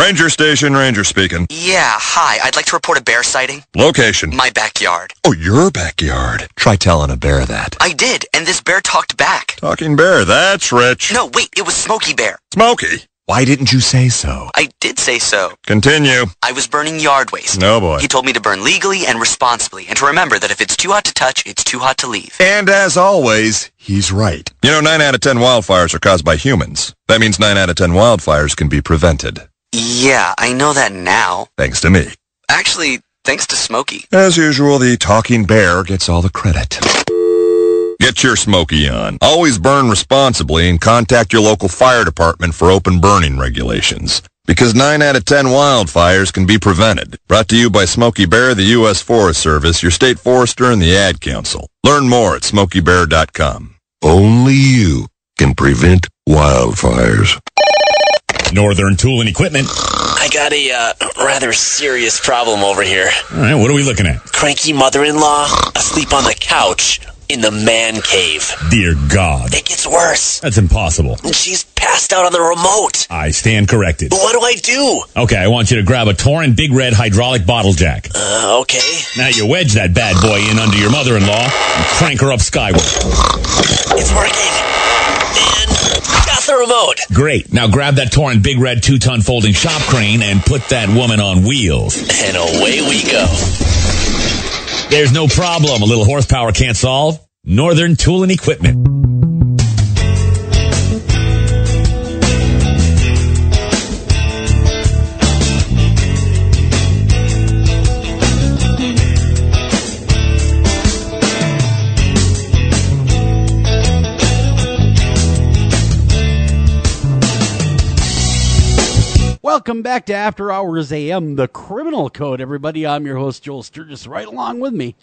Ranger Station, Ranger speaking. Yeah, hi. I'd like to report a bear sighting. Location. My backyard. Oh, your backyard. Try telling a bear that. I did, and this bear talked back. Talking bear, that's rich. No, wait, it was Smokey Bear. Smokey? Why didn't you say so? I did say so. Continue. I was burning yard waste. No, boy. He told me to burn legally and responsibly, and to remember that if it's too hot to touch, it's too hot to leave. And as always, he's right. 9 out of 10 wildfires are caused by humans. That means 9 out of 10 wildfires can be prevented. Yeah, I know that now. Thanks to me. Actually, thanks to Smokey. As usual, the talking bear gets all the credit. Get your Smokey on. Always burn responsibly and contact your local fire department for open burning regulations. Because 9 out of 10 wildfires can be prevented. Brought to you by Smokey Bear, the U.S. Forest Service, your state forester, and the Ad Council. Learn more at smokeybear.com. Only you can prevent wildfires. Northern Tool and Equipment. I got a rather serious problem over here. All right, what are we looking at? Cranky mother-in-law asleep on the couch in the man cave. Dear God. It gets worse. That's impossible. She's passed out on the remote. I stand corrected. What do I do? Okay, I want you to grab a Torrin Big Red hydraulic bottle jack. Okay. Now you wedge that bad boy in under your mother-in-law and crank her up skyward. It's working. And got the remote. Great. Now grab that Torrin Big Red 2-ton folding shop crane and put that woman on wheels. And away we go. There's no problem a little horsepower can't solve. Northern Tool and Equipment. Welcome back to After Hours AM, the Criminal Code. Everybody, I'm your host, Joel Sturgis. Right along with me,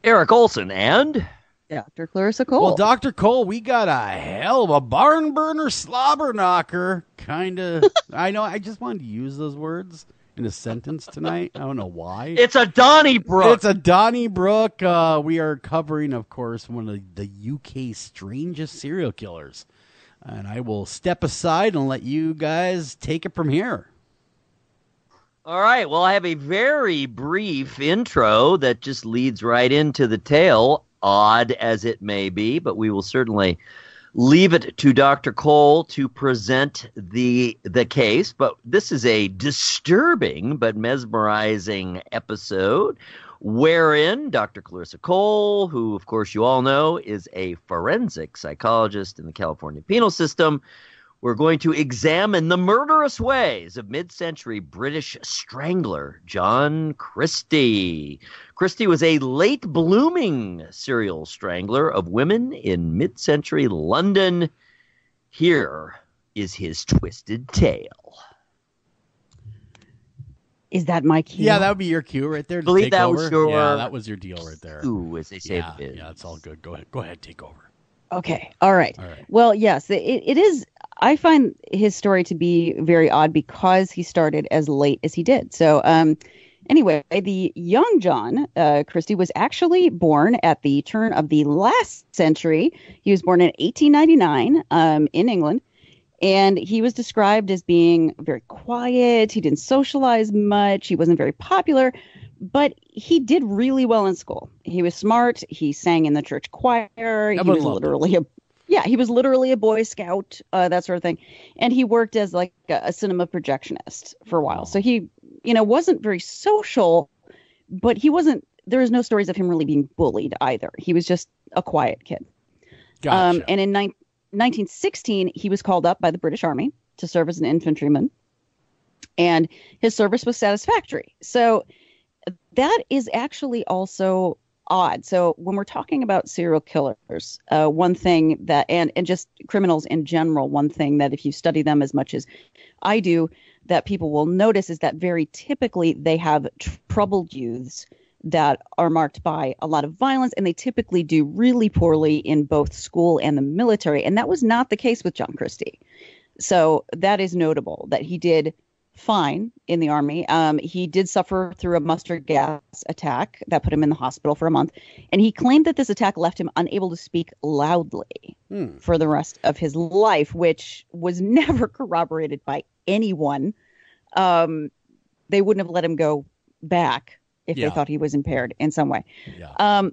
Eric Olson and Dr. Clarissa Cole. Well, Dr. Cole, we got a hell of a barn burner, slobber knocker, kind of. I know, I just wanted to use those words in a sentence tonight. I don't know why. It's a Donnybrook. It's a Donnybrook. We are covering, of course, one of the UK's strangest serial killers. And I will step aside and let you guys take it from here. All right. Well, I have a very brief intro that just leads right into the tale, odd as it may be, but we will certainly leave it to Dr. Cole to present the case. But this is a disturbing but mesmerizing episode wherein Dr. Clarissa Cole, who, of course, you all know, is a forensic psychologist in the California penal system, we're going to examine the murderous ways of mid-century British strangler John Christie. Christie was a late-blooming serial strangler of women in mid-century London. Here is his twisted tale. Is that my cue? Yeah, that would be your cue right there. I believe take that over. was your... Yeah, that was your deal right there. Ooh, as they say. Yeah, it's all good. Go ahead, take over. Okay. All right. Well, yes, it is. I find his story to be very odd because he started as late as he did. So, anyway, the young John Christie was actually born at the turn of the last century. He was born in 1899 in England. And he was described as being very quiet. He didn't socialize much. He wasn't very popular, but he did really well in school. He was smart. He sang in the church choir. He was literally a Boy Scout, that sort of thing. And he worked as like a cinema projectionist for a while. So he, wasn't very social, but there was no stories of him really being bullied either. He was just a quiet kid. Gotcha. And in 1916, he was called up by the British Army to serve as an infantryman, and his service was satisfactory. So that is actually also odd. So when we're talking about serial killers, one thing that, and just criminals in general, one thing that if you study them as much as I do, that people will notice is that very typically they have troubled youths that are marked by a lot of violence, and they typically do really poorly in both school and the military. And that was not the case with John Christie. So that is notable that he did fine in the army. He did suffer through a mustard gas attack that put him in the hospital for a month. And he claimed that this attack left him unable to speak loudly for the rest of his life, which was never corroborated by anyone. They wouldn't have let him go back if they thought he was impaired in some way. Yeah.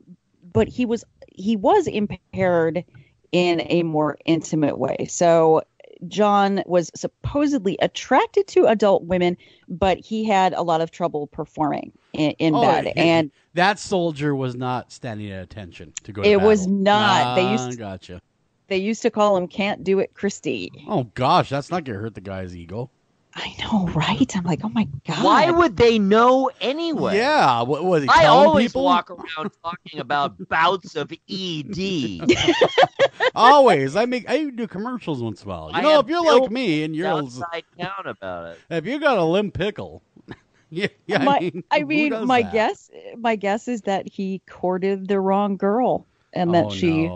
But he was impaired in a more intimate way. So John was supposedly attracted to adult women, but he had a lot of trouble performing in bed. And that soldier was not standing at attention to go to it battle. Was not. Gotcha. They used to call him Can't Do It Christie. Oh, gosh, that's not going to hurt the guy's ego. I know, right? I'm like, oh my God. Why would they know anyway? Yeah, what was he I telling always people? walk around talking about bouts of ED. Always. I do commercials once in a while. If you're like me and you're upside down about it. If you got a limp pickle. My guess is that he courted the wrong girl and that she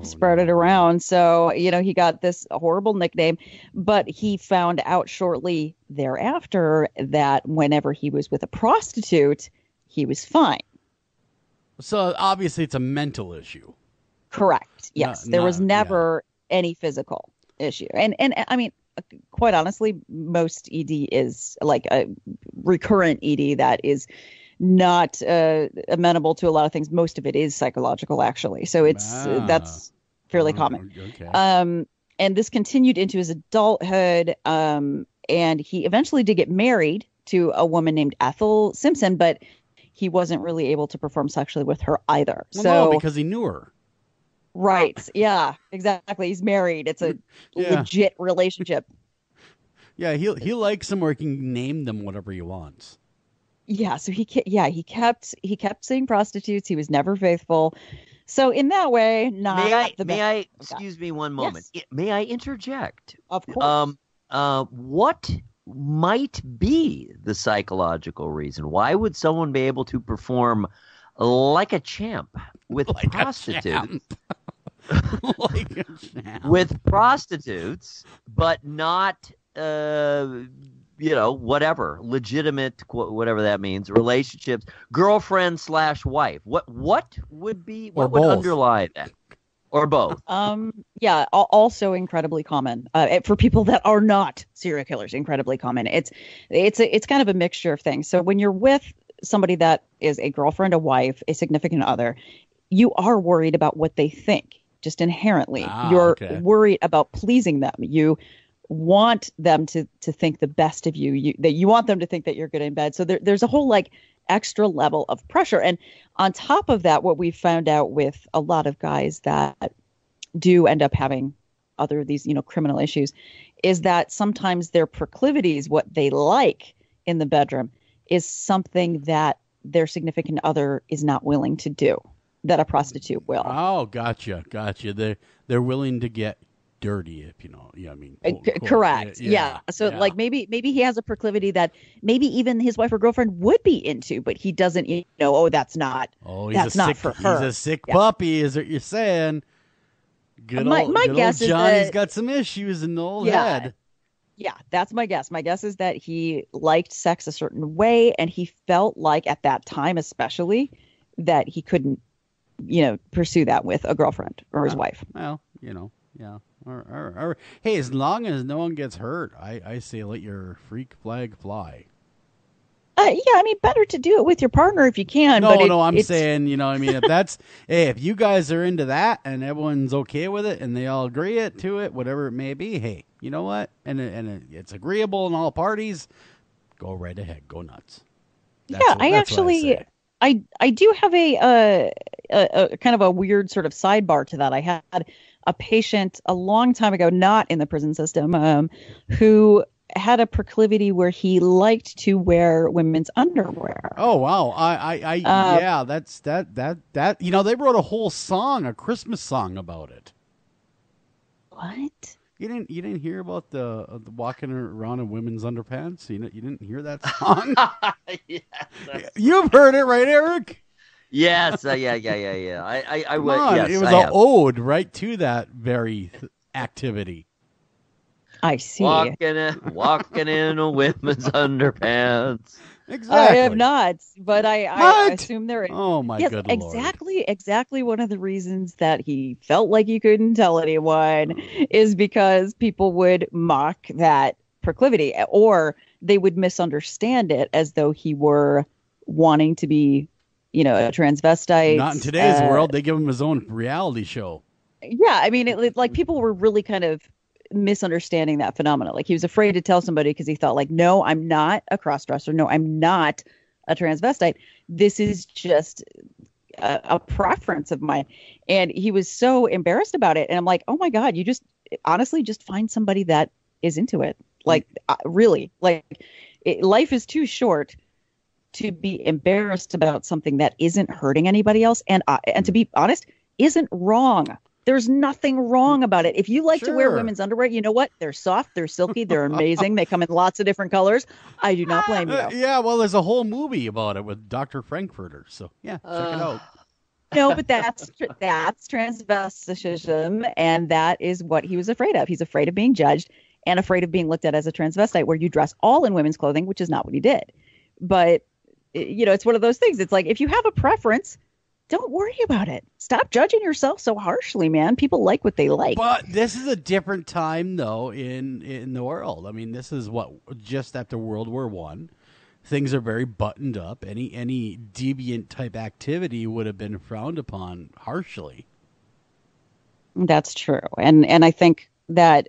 spread it around. So, he got this horrible nickname, but he found out shortly thereafter that whenever he was with a prostitute, he was fine. So obviously it's a mental issue. Correct. Yes. There was never any physical issue. And I mean, quite honestly, most ED is like a recurrent ED that is not amenable to a lot of things. Most of it is psychological, actually. So that's fairly common. Okay. And this continued into his adulthood. And he eventually did get married to a woman named Ethel Simpson, but he wasn't really able to perform sexually with her either. No, because he knew her. Right. Yeah, exactly. He's married. It's a legit relationship. Yeah, he likes them where he can name them whatever he wants. Yeah, so he kept seeing prostitutes. He was never faithful. So in that way, excuse me one moment. Yes. May I interject? Of course. What might be the psychological reason? Why would someone be able to perform like a champ with prostitutes? Like a champ. With prostitutes, but not whatever, legitimate, whatever that means, relationships, girlfriend / wife. What would be, what would underlie that? Or both? Also incredibly common for people that are not serial killers. Incredibly common. It's kind of a mixture of things. So when you're with somebody that is a girlfriend, a wife, a significant other, you are worried about what they think. Just inherently, you're worried about pleasing them. You want them to think the best of you. That you want them to think that you're good in bed. So there's a whole extra level of pressure. And on top of that, what we've found out with a lot of guys that do end up having other of these, criminal issues, is that sometimes their proclivities, what they like in the bedroom, is something that their significant other is not willing to do, that a prostitute will. Oh, gotcha. They're willing to get dirty, if you know. Yeah, I mean, correct. Yeah. So maybe he has a proclivity that maybe even his wife or girlfriend would be into, but he doesn't. That's not. Oh, that's not for her. He's a sick puppy, is what you're saying? My guess is Johnny's that, got some issues in the old head. Yeah, that's my guess. My guess is that he liked sex a certain way, and he felt like at that time, especially, that he couldn't, pursue that with a girlfriend or his wife. Well, yeah. Hey, as long as no one gets hurt, I say let your freak flag fly. Yeah, I mean, better to do it with your partner if you can. No, I'm saying, if that's, hey, if you guys are into that and everyone's okay with it and they all agree to it, whatever it may be, hey, you know what? And it's agreeable in all parties. Go right ahead, go nuts. I do have a kind of a weird sort of sidebar to that. I had a patient a long time ago, not in the prison system, who had a proclivity where he liked to wear women's underwear. Oh wow! Yeah, that's that. They wrote a whole song, a Christmas song about it. What? You didn't hear about the walking around in women's underpants? You didn't hear that song? Yes, you've heard it, right, Eric? Yes, yeah. I Come would. on, Yes, it was an ode right to that very activity. I see. Walking in a women's underpants. Exactly. I have not, but I assume there is. Oh my good Lord. Exactly. One of the reasons that he felt like he couldn't tell anyone is because people would mock that proclivity, or they would misunderstand it as though he were wanting to be, a transvestite. Not in today's world. They give him his own reality show. Yeah, I mean, like people were really kind of misunderstanding that phenomenon. Like he was afraid to tell somebody because he thought like, no, I'm not a crossdresser. No, I'm not a transvestite. This is just a preference of mine. And he was so embarrassed about it. And I'm like, oh my God, you just honestly just find somebody that is into it. Like really, like life is too short to be embarrassed about something that isn't hurting anybody else. And to be honest, isn't wrong. There's nothing wrong about it. If you like to wear women's underwear, you know what? They're soft, they're silky, they're amazing. They come in lots of different colors. I do not blame you. Yeah, well, there's a whole movie about it with Dr. Frankfurter. So, yeah, check it out. No, but that's transvesticism, and that is what he was afraid of. He's afraid of being judged and afraid of being looked at as a transvestite, where you dress all in women's clothing, which is not what he did. But, it's one of those things. It's like, if you have a preference, don't worry about it. Stop judging yourself so harshly, man. People like what they like. But this is a different time, though, in the world. I mean, this is just after World War I. Things are very buttoned up. Any deviant type activity would have been frowned upon harshly. That's true, and I think that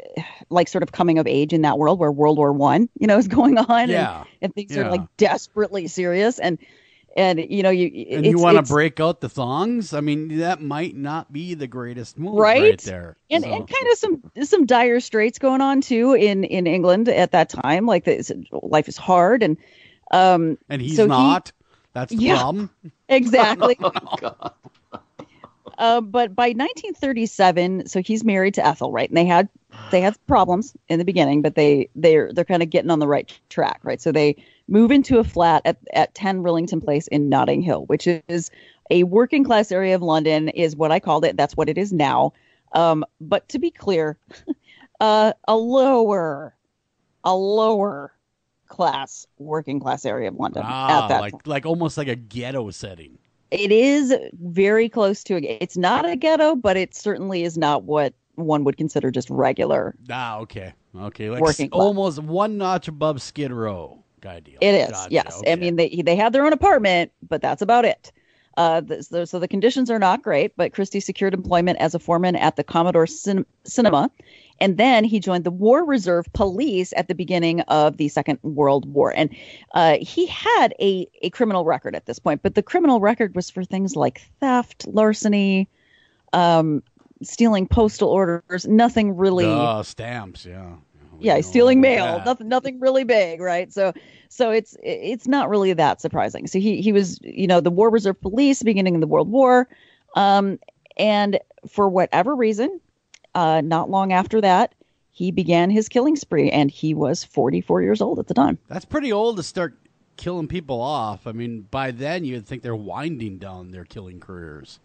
like sort of coming of age in that world where World War I, is going on, and things are like desperately serious, and you want to break out the thongs. I mean, that might not be the greatest move right there. And kind of some dire straits going on too in England at that time. Like life is hard, and he's not. That's the problem. Exactly. Oh, God. But by 1937, so he's married to Ethel, right? And they had problems in the beginning, but they're kind of getting on the right track, right? So they move into a flat at 10 Rillington Place in Notting Hill, which is a working class area of London, is what I called it. That's what it is now. But to be clear, a lower class working class area of London at that time. Like almost like a ghetto setting. It is very close to it's not a ghetto, but it certainly is not what one would consider just regular. Okay. Like almost one notch above Skid Row kind of deal. It is, gotcha. Yes. Okay. I mean, they had their own apartment, but that's about it. So the conditions are not great, but Christie secured employment as a foreman at the Commodore Cinema. And then he joined the War Reserve Police at the beginning of the Second World War. And he had a criminal record at this point, but the criminal record was for things like theft, larceny, stealing postal orders, nothing really. Stamps, yeah. Yeah, stealing mail, nothing really big, right? So it's not really that surprising. So he was, the War Reserve Police beginning of the World War. And for whatever reason, not long after that, he began his killing spree, and he was 44 years old at the time. That's pretty old to start killing people off. I mean, by then you'd think they're winding down their killing careers.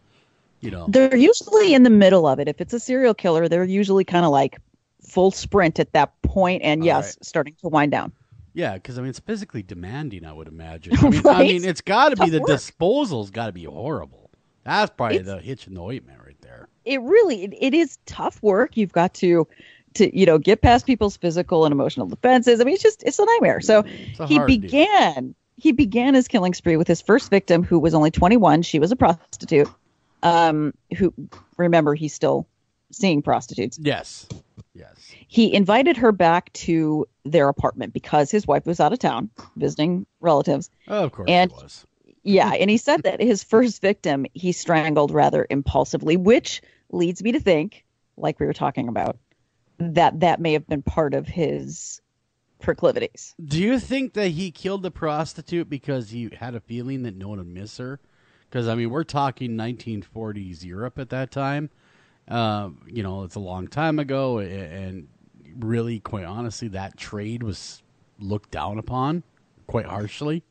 They're usually in the middle of it. If it's a serial killer, they're usually kind of like full sprint at that point, and starting to wind down. Yeah, because it's physically demanding, I would imagine. I Right? mean it's got to be the Tough work. disposal's got to be horrible. That's probably the hitch in the ointment right there. It is tough work. You've got to get past people's physical and emotional defenses. It's a nightmare. So he began his killing spree with his first victim, who was only 21. She was a prostitute. Who, remember, he's still seeing prostitutes. Yes. He invited her back to their apartment because his wife was out of town visiting relatives. Oh, of course and it was. Yeah, and he said that his first victim he strangled rather impulsively, which leads me to think, like we were talking about, that may have been part of his proclivities. Do you think that he killed the prostitute because he had a feeling that no one would miss her? Because, we're talking 1940s Europe at that time. It's a long time ago, and really, quite honestly, that trade was looked down upon quite harshly.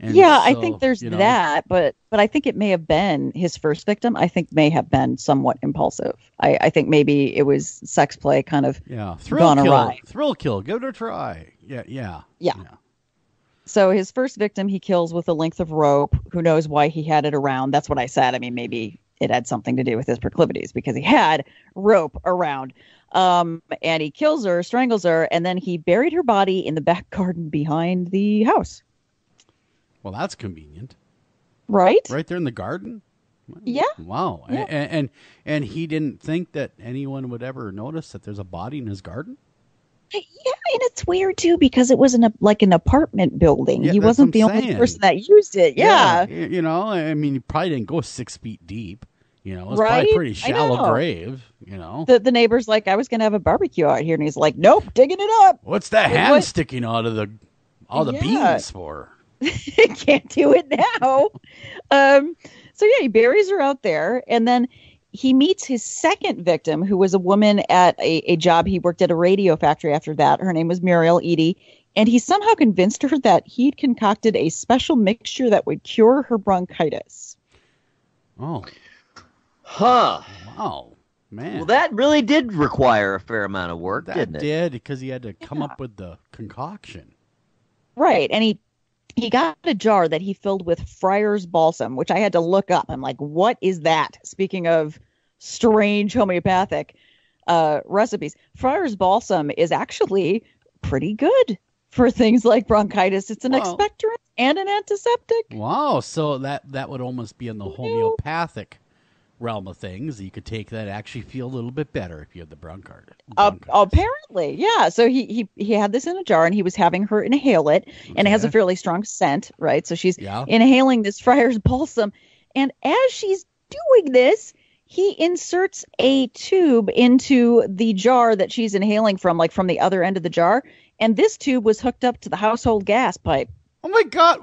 And I think there's that, but I think it may have been his first victim. I think may have been somewhat impulsive. I think maybe it was sex play kind of gone awry. Thrill kill, give it a try. Yeah. So his first victim he kills with a length of rope. Who knows why he had it around? That's what I said. Maybe it had something to do with his proclivities because he had rope around. And he kills her, strangles her, and then he buried her body in the back garden behind the house. Well, that's convenient. Right? Right there in the garden? Yeah. Wow. Yeah. And he didn't think that anyone would ever notice that there's a body in his garden? Yeah, and it's weird, too, because it was an apartment building. Yeah, he wasn't the only person that used it. Yeah. He probably didn't go 6 feet deep. It was right? probably a pretty shallow grave, The neighbor's like, I was going to have a barbecue out here. And he's like, nope, digging it up. What's that hand sticking out of all the beans for? Can't do it now. He buries her out there, and then he meets his second victim, who was a woman at a job. He worked at a radio factory after that. Her name was Muriel Edie, and he somehow convinced her that he'd concocted a special mixture that would cure her bronchitis. Oh. Huh. Wow. Man. Well, that really did require a fair amount of work, didn't it? That did, because he had to come up with the concoction. Right, and he got a jar that he filled with Friar's Balsam, which I had to look up. I'm like, what is that? Speaking of strange homeopathic recipes, Friar's Balsam is actually pretty good for things like bronchitis. It's an expectorant and an antiseptic. Wow, so that would almost be in the homeopathic realm of things. You could take that and actually feel a little bit better if you had the bronchitis. Apparently, yeah. So he had this in a jar, and he was having her inhale it, and it has a fairly strong scent, right? So she's inhaling this Friar's Balsam, and as she's doing this, he inserts a tube into the jar that she's inhaling from, like from the other end of the jar, and this tube was hooked up to the household gas pipe. Oh my God!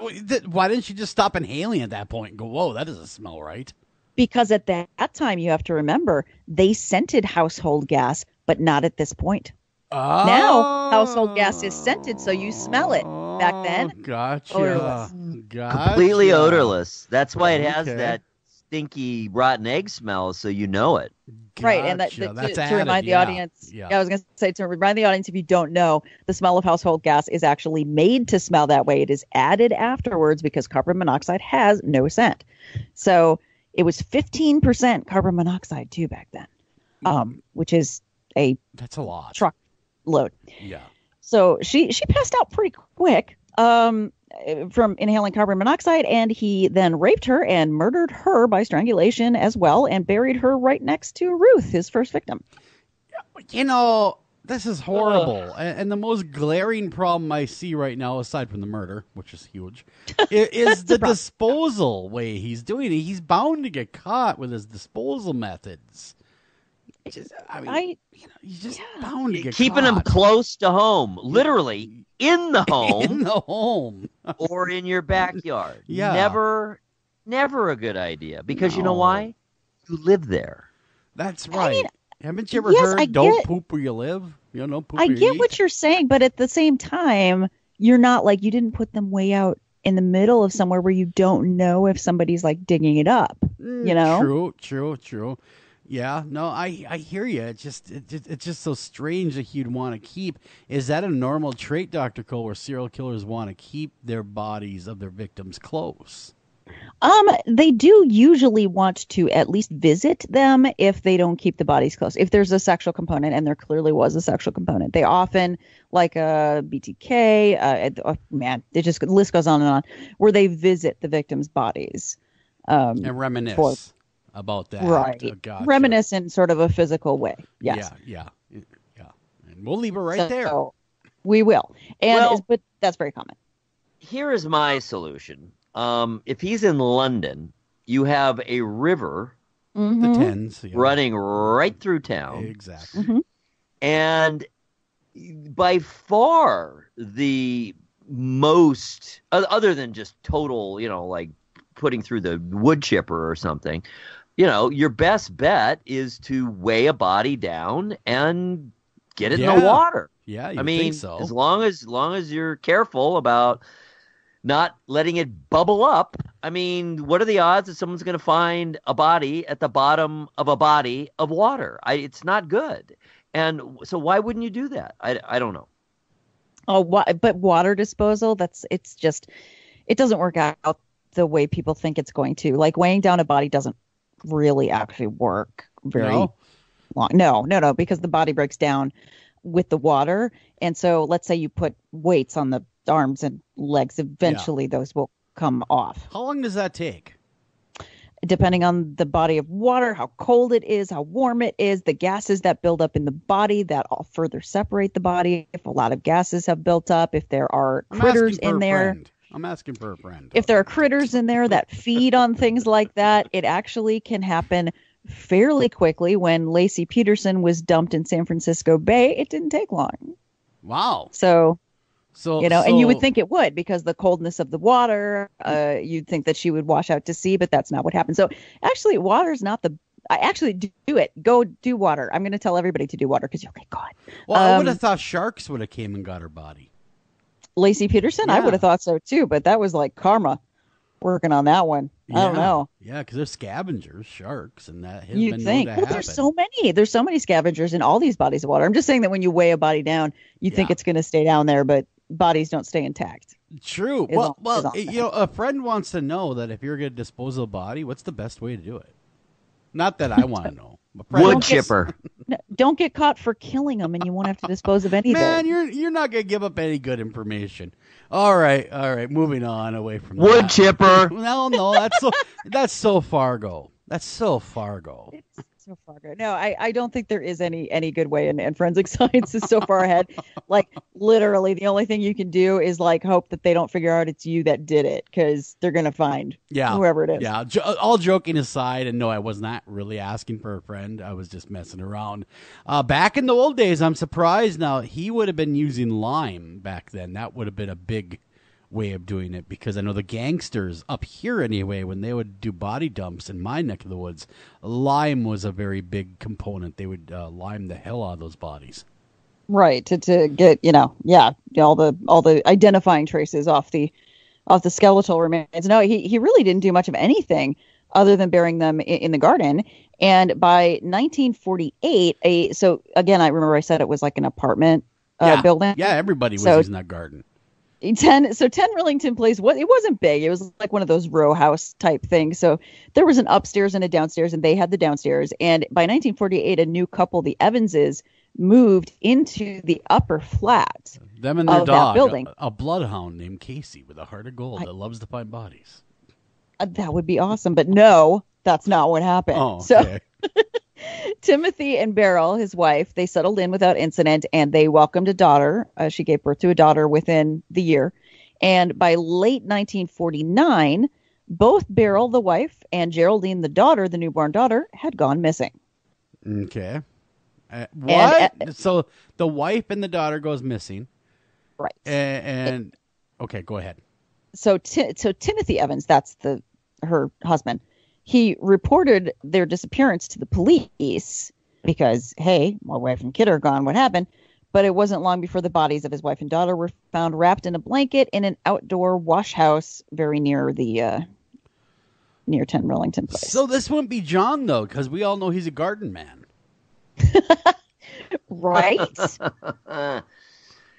Why didn't she just stop inhaling at that point and go, "Whoa, that doesn't smell right"? Because at that time, you have to remember, they scented household gas, but not at this point. Oh. Now, household gas is scented, so you smell it. Back then, gotcha. Odorless. Completely odorless. That's why it has that stinky rotten egg smell, so you know it. Right, and to remind the audience, I was going to say, to remind the audience, if you don't know, the smell of household gas is actually made to smell that way. It is added afterwards because carbon monoxide has no scent. So it was 15% carbon monoxide too back then, which is that's a lot truck load. Yeah. So she passed out pretty quick from inhaling carbon monoxide, and he then raped her and murdered her by strangulation as well, and buried her right next to Ruth, his first victim. This is horrible. And the most glaring problem I see right now, aside from the murder, which is huge, is the disposal way he's doing it. He's bound to get caught with his disposal methods. He's just bound to get keeping caught. him close to home, literally in the home, in the home, or in your backyard. Yeah, never a good idea, because you know why? You live there. That's right. Haven't you ever heard? Don't poop where you live. Don't poop. I get what you're saying, but at the same time, you're not you didn't put them way out in the middle of somewhere where you don't know if somebody's digging it up. You know? True. Yeah, no, I hear you. It's just so strange that you'd want to keep. Is that a normal trait, Dr. Cole, where serial killers want to keep their bodies of their victims close? They do usually want to at least visit them if they don't keep the bodies close. If there's a sexual component, and there clearly was a sexual component, they often, like a BTK, the list goes on and on, where they visit the victims' bodies. And reminisce about that. Right. Gotcha. Reminisce in sort of a physical way. Yes. Yeah. And we'll leave it right there. We will. But that's very common. Here is my solution. If he's in London, you have a river, the Thames, running right through town. Exactly. Mm-hmm. And by far the most, other than just total, like putting through the wood chipper or something, your best bet is to weigh a body down and get it in the water. Yeah, I mean, think so. as long as you're careful about not letting it bubble up. I mean, what are the odds that someone's going to find a body at the bottom of a body of water? It's not good. And so why wouldn't you do that? I don't know. Oh, but water disposal, it doesn't work out the way people think it's going to. Like weighing down a body doesn't really actually work very long. No, because the body breaks down with the water. And so let's say you put weights on the arms and legs, eventually those will come off. How long does that take? Depending on the body of water, how cold it is, how warm it is, the gases that build up in the body that all further separate the body. If a lot of gases have built up, if there are critters in there. I'm asking for a friend. If there are critters in there that feed on things like that, it actually can happen fairly quickly. When Lacey Peterson was dumped in San Francisco Bay, it didn't take long. Wow. So and you would think it would, because the coldness of the water, you'd think that she would wash out to sea, but that's not what happened. So actually, water's not I actually do it. Go do water. I'm going to tell everybody to do water because you'll get caught. Well, I would have thought sharks would have came and got her body. Lacey Peterson? Yeah. I would have thought so too, but that was like karma working on that one. I don't know. Yeah, because they're scavengers, sharks, and that has You'd been think. known to happen. There's so many scavengers in all these bodies of water. I'm just saying that when you weigh a body down, you think it's going to stay down there, but bodies don't stay intact. True. A friend wants to know that if you're going to dispose of a body, what's the best way to do it? Not that I want to know. Wood chipper. Don't get caught for killing them, and you won't have to dispose of anything. Man, you're not going to give up any good information. All right. Moving on away from wood that. chipper. No, that's so Fargo. That's so Fargo. It's so Fargo. No, I don't think there is any good way, and forensic science is so far ahead. Like literally, the only thing you can do is like hope that they don't figure out it's you that did it, because they're gonna find whoever it is. Yeah. All joking aside, and no, I was not really asking for a friend. I was just messing around. Back in the old days, I'm surprised. Now he would have been using lime back then. That would have been a big way of doing it, because I know the gangsters up here anyway, when they would do body dumps in my neck of the woods, lime was a very big component. They would lime the hell out of those bodies. Right, to get all the identifying traces off the skeletal remains. No, he really didn't do much of anything other than burying them in the garden. And by 1948, so again, I remember I said it was like an apartment building. Yeah, everybody was using that garden. 10 Rillington Place, it wasn't big. It was like one of those row house type things. So there was an upstairs and a downstairs, and they had the downstairs. And by 1948, a new couple, the Evanses, moved into the upper flat. Them and their dog, that building. A bloodhound named Casey with a heart of gold that loves to find bodies. That would be awesome, but no, that's not what happened. Oh, okay. So Timothy and Beryl, his wife, they settled in without incident, and they welcomed a daughter. She gave birth to a daughter within the year. And by late 1949, both Beryl, the wife, and Geraldine, the daughter, the newborn daughter, had gone missing. Okay. What? So the wife and the daughter goes missing. Right. And okay, go ahead. So Timothy Evans, that's her husband, he reported their disappearance to the police because, hey, my wife and kid are gone. What happened? But it wasn't long before the bodies of his wife and daughter were found wrapped in a blanket in an outdoor wash house very near the near 10 Rillington Place. So this wouldn't be John, though, because we all know he's a garden man. Right?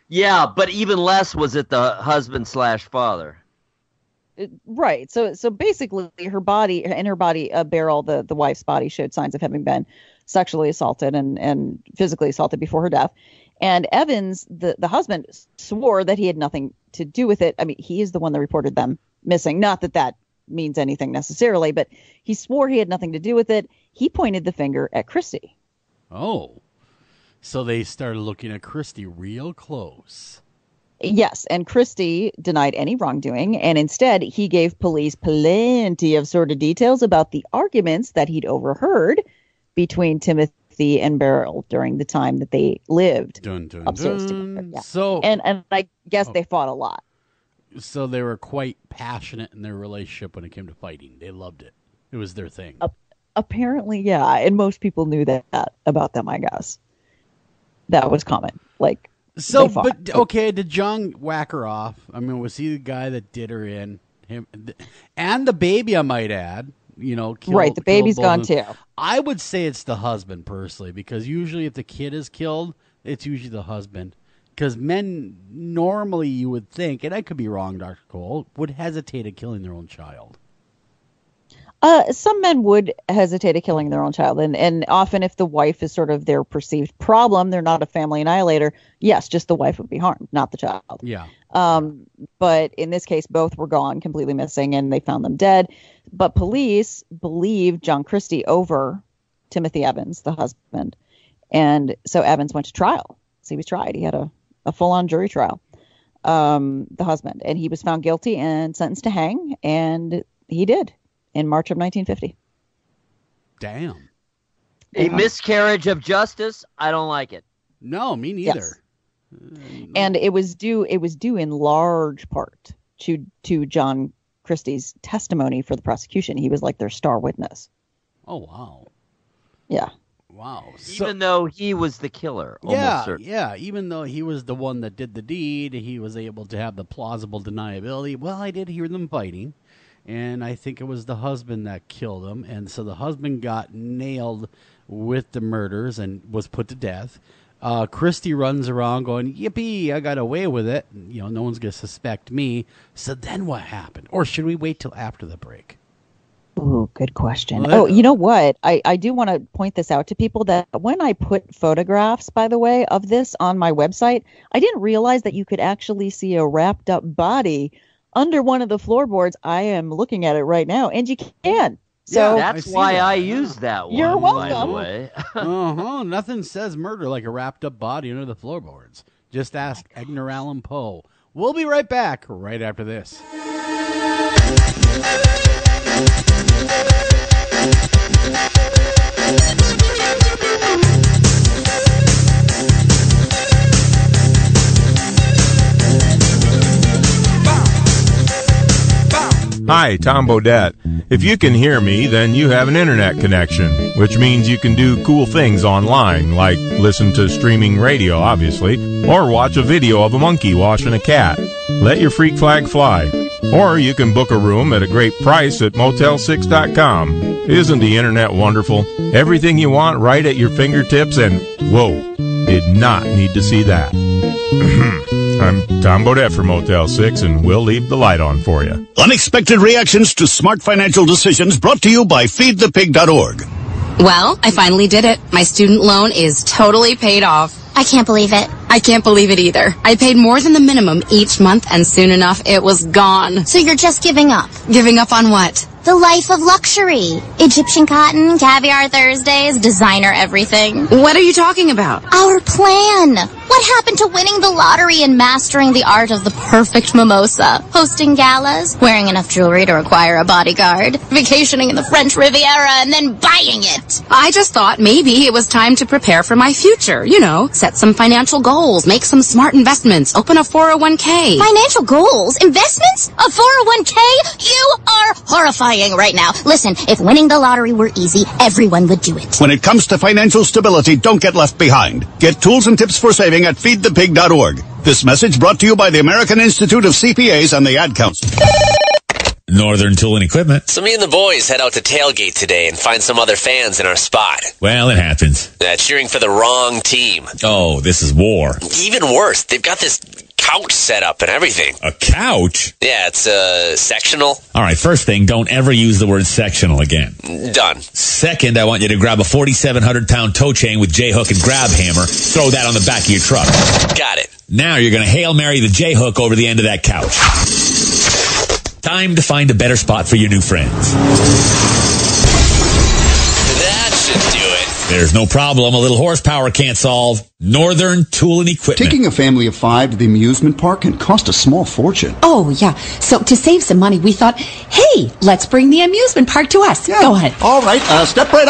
Yeah, but even less was it the husband/father. Right. So basically, her body, a barrel, the wife's body showed signs of having been sexually assaulted and physically assaulted before her death. And Evans, the husband, swore that he had nothing to do with it. I mean, he is the one that reported them missing. Not that means anything necessarily, but he swore he had nothing to do with it. He pointed the finger at Christie. Oh, so they started looking at Christie real close. Yes, and Christie denied any wrongdoing, and instead he gave police plenty of sort of details about the arguments that he'd overheard between Timothy and Beryl during the time that they lived upstairs together. Yeah. So, and I guess they fought a lot. So they were quite passionate in their relationship when it came to fighting. They loved it. It was their thing. Apparently, yeah, and most people knew that about them, I guess. That was common. So, but okay, did John whack her off? I mean, was he the guy that did her in? Him and the baby, I might add. Right, the baby's gone too. I would say it's the husband personally, because usually if the kid is killed, it's usually the husband. Because men normally, you would think, and I could be wrong, Dr. Cole, would hesitate at killing their own child. Some men would hesitate at killing their own child, and often if the wife is sort of their perceived problem, they're not a family annihilator. Yes, just the wife would be harmed, not the child. Yeah. But in this case, both were gone, completely missing, and they found them dead. But police believed John Christie over Timothy Evans, the husband, and so Evans went to trial. So he was tried. He had a full-on jury trial, the husband, and he was found guilty and sentenced to hang, and he did. In March of 1950. Damn. A miscarriage of justice? I don't like it. No, me neither. Yes. And it was due in large part to John Christie's testimony for the prosecution. He was like their star witness. Oh, wow. Yeah. Wow. Even though he was the killer. Yeah, even though he was the one that did the deed, he was able to have the plausible deniability. Well, I did hear them fighting. And I think it was the husband that killed him. And so the husband got nailed with the murders and was put to death. Christie runs around going, yippee, I got away with it. No one's going to suspect me. So then what happened? Or should we wait till after the break? Ooh, good question. Oh, you know what? I do want to point this out to people that when I put photographs, by the way, of this on my website, I didn't realize that you could actually see a wrapped up body under one of the floorboards. I am looking at it right now, and you can. So that's why I use that one. You're welcome. By the way. Nothing says murder like a wrapped up body under the floorboards. Just ask Edgar Allan Poe. We'll be right back right after this. Hi, Tom Bodette. If you can hear me, then you have an internet connection, which means you can do cool things online, like listen to streaming radio, obviously, or watch a video of a monkey washing a cat. Let your freak flag fly. Or you can book a room at a great price at Motel6.com. Isn't the internet wonderful? Everything you want right at your fingertips, and whoa, did not need to see that. I'm Tom Bodette for Motel 6, and we'll leave the light on for you. Unexpected reactions to smart financial decisions brought to you by feedthepig.org. Well, I finally did it. My student loan is totally paid off. I can't believe it. I can't believe it either. I paid more than the minimum each month, and soon enough, it was gone. So you're just giving up? Giving up on what? The life of luxury. Egyptian cotton, caviar Thursdays, designer everything. What are you talking about? Our plan. What happened to winning the lottery and mastering the art of the perfect mimosa? Hosting galas, wearing enough jewelry to require a bodyguard, vacationing in the French Riviera, and then buying it. I just thought maybe it was time to prepare for my future. Set some financial goals, make some smart investments, open a 401k. Financial goals? Investments? A 401k? You are horrifying right now. Listen, if winning the lottery were easy, everyone would do it. When it comes to financial stability, don't get left behind. Get tools and tips for saving at feedthepig.org. This message brought to you by the American Institute of CPAs and the Ad Council. Northern Tool and Equipment. So me and the boys head out to tailgate today and find some other fans in our spot. Well, it happens. Cheering for the wrong team. Oh, this is war. Even worse, they've got this couch set up and everything. A couch? Yeah, it's sectional. All right, first thing, don't ever use the word sectional again. Done. Second, I want you to grab a 4,700-pound tow chain with J-hook and grab hammer. Throw that on the back of your truck. Got it. Now you're going to Hail Mary the J-hook over the end of that couch. Time to find a better spot for your new friends. That should do it. There's no problem a little horsepower can't solve. Northern Tool and Equipment. Taking a family of 5 to the amusement park can cost a small fortune. Oh, yeah. So to save some money, we thought, hey, let's bring the amusement park to us. Yeah. Go ahead. All right, step right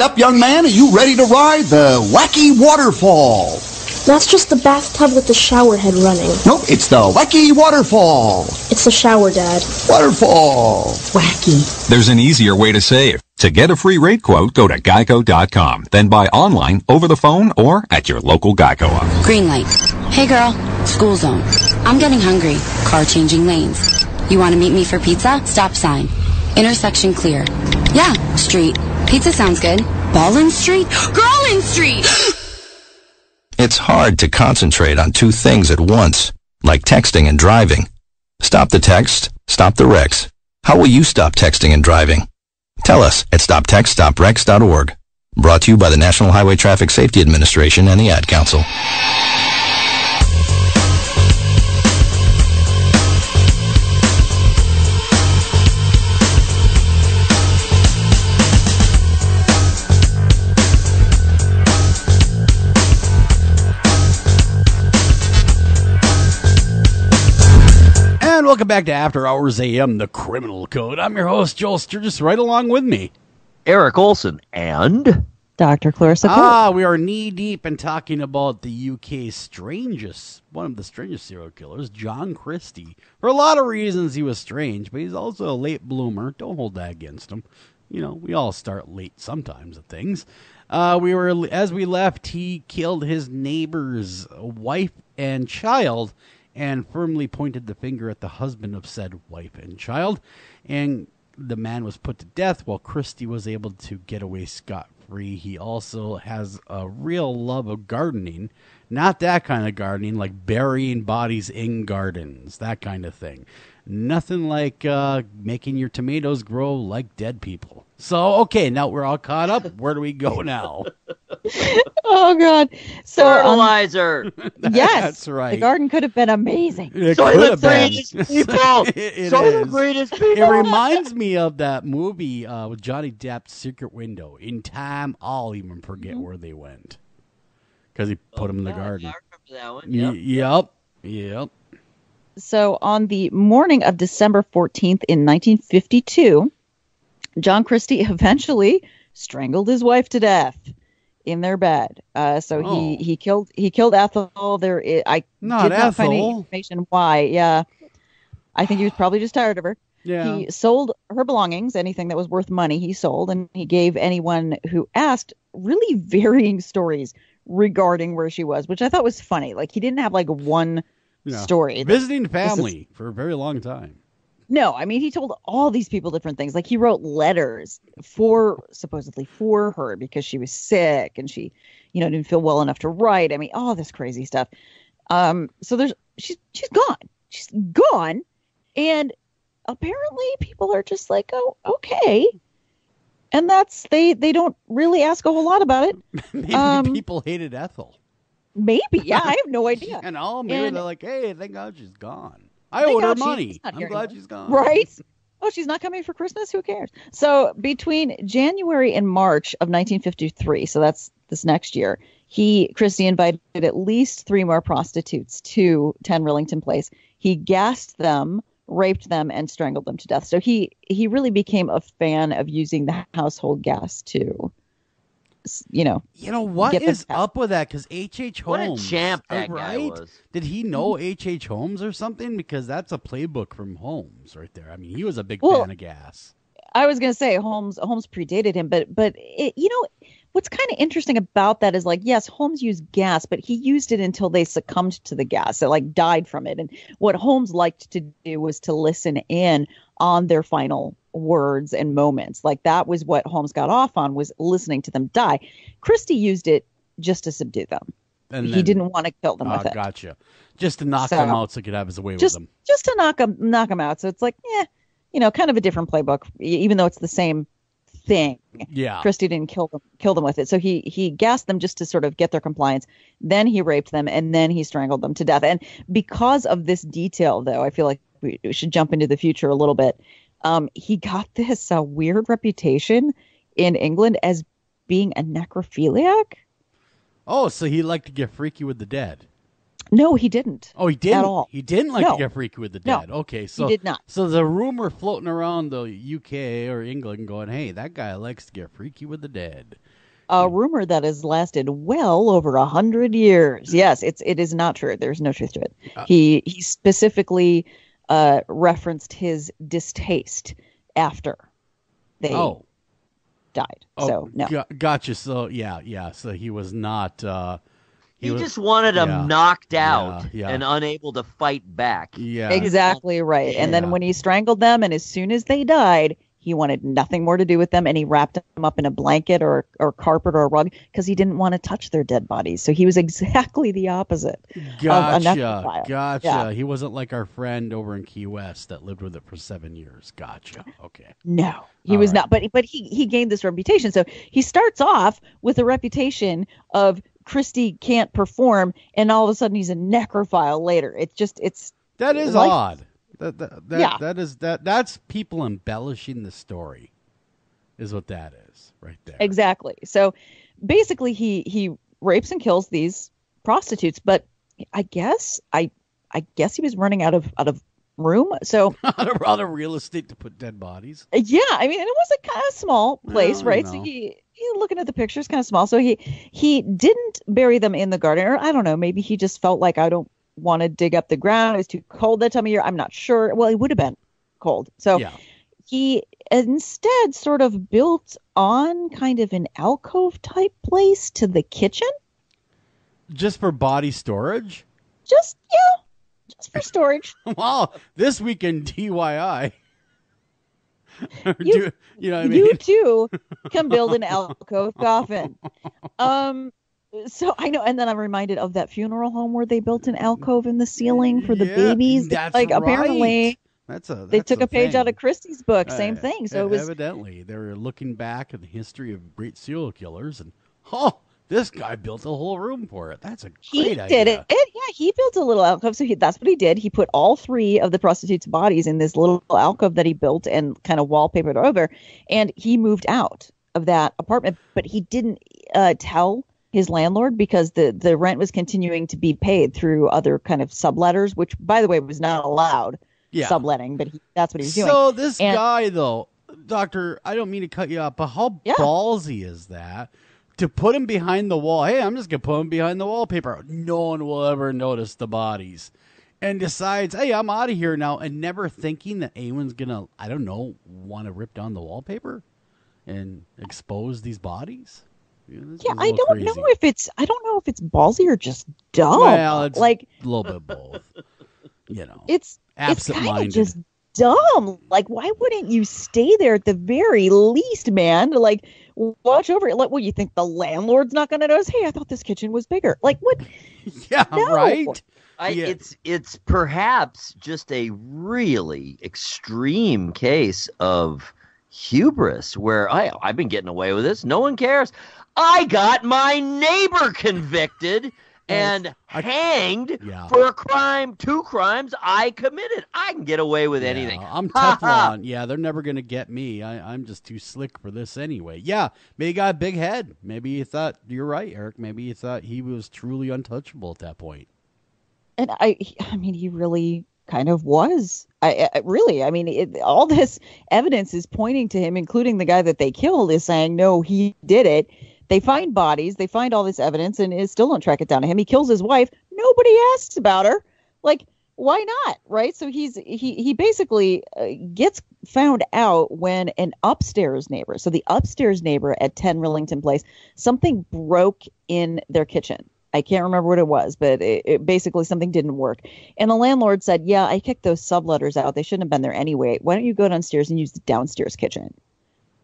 up, young man. Are you ready to ride the Wacky Waterfall? That's just the bathtub with the shower head running. Nope, it's the Wacky Waterfall. It's the shower, Dad. Waterfall. Wacky. There's an easier way to save. To get a free rate quote, go to geico.com. Then buy online, over the phone, or at your local Geico office. Green light. Hey girl, school zone. I'm getting hungry. Car changing lanes. You want to meet me for pizza? Stop sign. Intersection clear. Yeah, street. Pizza sounds good. Ballin Street? Girlin Street! It's hard to concentrate on 2 things at once, like texting and driving. Stop the text, stop the wrecks. How will you stop texting and driving? Tell us at stoptextstopwrecks.org. Brought to you by the National Highway Traffic Safety Administration and the Ad Council. And welcome back to After Hours AM, the Criminal Code. I'm your host, Joel Sturgis, right along with me, Eric Olson and Dr. Clarissa Cole. We are knee-deep in talking about the UK's one of the strangest serial killers, John Christie. For a lot of reasons, he was strange, but he's also a late bloomer. Don't hold that against him. You know, we all start late sometimes at things. As we left, he killed his neighbor's wife and child, and firmly pointed the finger at the husband of said wife and child. And the man was put to death while Christie was able to get away scot-free. He also has a real love of gardening. Not that kind of gardening, like burying bodies in gardens, that kind of thing. Nothing like making your tomatoes grow like dead people. So, okay, now we're all caught up. Where do we go now? Oh, God. So, fertilizer. Yes. That's right. The garden could have been amazing. It Soy could the have been. greatest people. Soy the greatest people. It reminds me of that movie with Johnny Depp's Secret Window. In time, I'll even forget where they went. Because he put them in the garden. I remember that one. Yep. So on the morning of December 14th in 1952, John Christie eventually strangled his wife to death in their bed. He killed Ethel. Not did not find any Ethel. information why. Yeah, I think he was probably just tired of her. Yeah. He sold her belongings, anything that was worth money. He sold, and he gave anyone who asked really varying stories regarding where she was, which I thought was funny. Like he didn't have like one story. Visiting family for a very long time. No, I mean, he told all these people different things. Like he wrote letters supposedly for her because she was sick and she, didn't feel well enough to write. I mean, all this crazy stuff. So she's gone. She's gone. And apparently people are just like, oh, okay. And they don't really ask a whole lot about it. Maybe people hated Ethel. Maybe, yeah, I have no idea. Maybe they're like, hey, thank God she's gone. I owed her money. I'm glad she's gone. Right? Oh, she's not coming for Christmas? Who cares? So between January and March of 1953, so that's this next year, Christie invited at least 3 more prostitutes to 10 Rillington Place. He gassed them, raped them, and strangled them to death. So he really became a fan of using the household gas to, what is up with that? Because H.H. What Holmes, a champ that guy was. Did he know H.H. Holmes or something? Because that's a playbook from Holmes right there. I mean, he was a big fan of gas. I was going to say Holmes predated him, but what's kind of interesting about that is like, yes, Holmes used gas, but he used it until they succumbed to the gas. They died from it. And what Holmes liked to do was to listen in on their final words and moments. Like that was what Holmes got off on, was listening to them die. Christie used it just to subdue them. And he didn't want to kill them with it. Gotcha. Just to knock them out so he could have his way with them. Just to knock them out. So it's like, kind of a different playbook, even though it's the same thing. Yeah. Christie didn't kill them with it. So he gassed them just to sort of get their compliance. Then he raped them, and then he strangled them to death. And because of this detail, though, I feel like we should jump into the future a little bit. He got this weird reputation in England as being a necrophiliac. Oh, so he liked to get freaky with the dead. No, he didn't. Oh, he didn't? At all. He didn't like to get freaky with the dead. No, okay, so he did not. So the rumor floating around the UK or England going, hey, that guy likes to get freaky with the dead. A rumor that has lasted well over 100 years. Yes, it is not true. There's no truth to it. He specifically referenced his distaste after they died. Oh, so no. Gotcha. So yeah. So he was not. He just wanted them knocked out and unable to fight back. Yeah, exactly right. And then when he strangled them, and as soon as they died, he wanted nothing more to do with them, and he wrapped them up in a blanket or carpet or a rug because he didn't want to touch their dead bodies. So he was exactly the opposite. Gotcha. Yeah. He wasn't like our friend over in Key West that lived with it for 7 years. Gotcha. Okay. No, he was not. But he gained this reputation. So he starts off with a reputation of Christie can't perform, and all of a sudden he's a necrophile later. That is odd. That's people embellishing the story, is what that is right there. Exactly. So basically he rapes and kills these prostitutes, but I guess he was running out of room. So out of real estate to put dead bodies. Yeah, I mean, and it was a kind of small place, right? So he looking at the pictures, kind of small. So he didn't bury them in the garden, or I don't know, maybe he just felt like, I don't want to dig up the ground. It was too cold that time of year. I'm not sure. Well, it would have been cold. So he instead sort of built on kind of an alcove type place to the kitchen. Just for body storage? Just for storage. Wow, this weekend DIY. You know what I mean? You too can build an alcove coffin. So I know, and then I'm reminded of that funeral home where they built an alcove in the ceiling for the babies. That's like right. Apparently, they took a page out of Christie's book. Same thing. So it was evidently they were looking back at the history of great serial killers, and this guy built a whole room for it. That's a great idea. He did it. Yeah, he built a little alcove. So that's what he did. He put all 3 of the prostitutes' bodies in this little alcove that he built and kind of wallpapered over. And he moved out of that apartment, but he didn't tell his landlord because the rent was continuing to be paid through other kind of subletters, which, by the way, was not allowed. Subletting, but that's what he was doing. So this guy, though, Doctor, I don't mean to cut you off, but how ballsy is that? To put him behind the wall. Hey, I'm just going to put him behind the wallpaper. No one will ever notice the bodies. And decides, hey, I'm out of here now. And never thinking that anyone's going to, I don't know, want to rip down the wallpaper and expose these bodies. I don't know if it's ballsy or just dumb. Well, it's like a little bit of both. It's absent-minded. kind of just dumb. Like, why wouldn't you stay there at the very least, man? To like watch over it. Like, what, you think the landlord's not going to notice? Hey, I thought this kitchen was bigger. Like, what? Right. It's perhaps just a really extreme case of hubris where I've been getting away with this. No one cares. I got my neighbor convicted and hanged for a crime, 2 crimes I committed. I can get away with anything. I'm Teflon. They're never going to get me. I'm just too slick for this anyway. Yeah, maybe he got a big head. Maybe he thought, you're right, Eric, maybe he thought he was truly untouchable at that point. And I mean, he really kind of was. All this evidence is pointing to him, including the guy that they killed, is saying, no, he did it. They find bodies, they find all this evidence, and still don't track it down to him. He kills his wife. Nobody asks about her. Like, why not? Right? So he basically gets found out when an upstairs neighbor, so the upstairs neighbor at 10 Rillington Place, something broke in their kitchen. I can't remember what it was, but it basically something didn't work. And the landlord said, yeah, I kicked those subletters out. They shouldn't have been there anyway. Why don't you go downstairs and use the downstairs kitchen?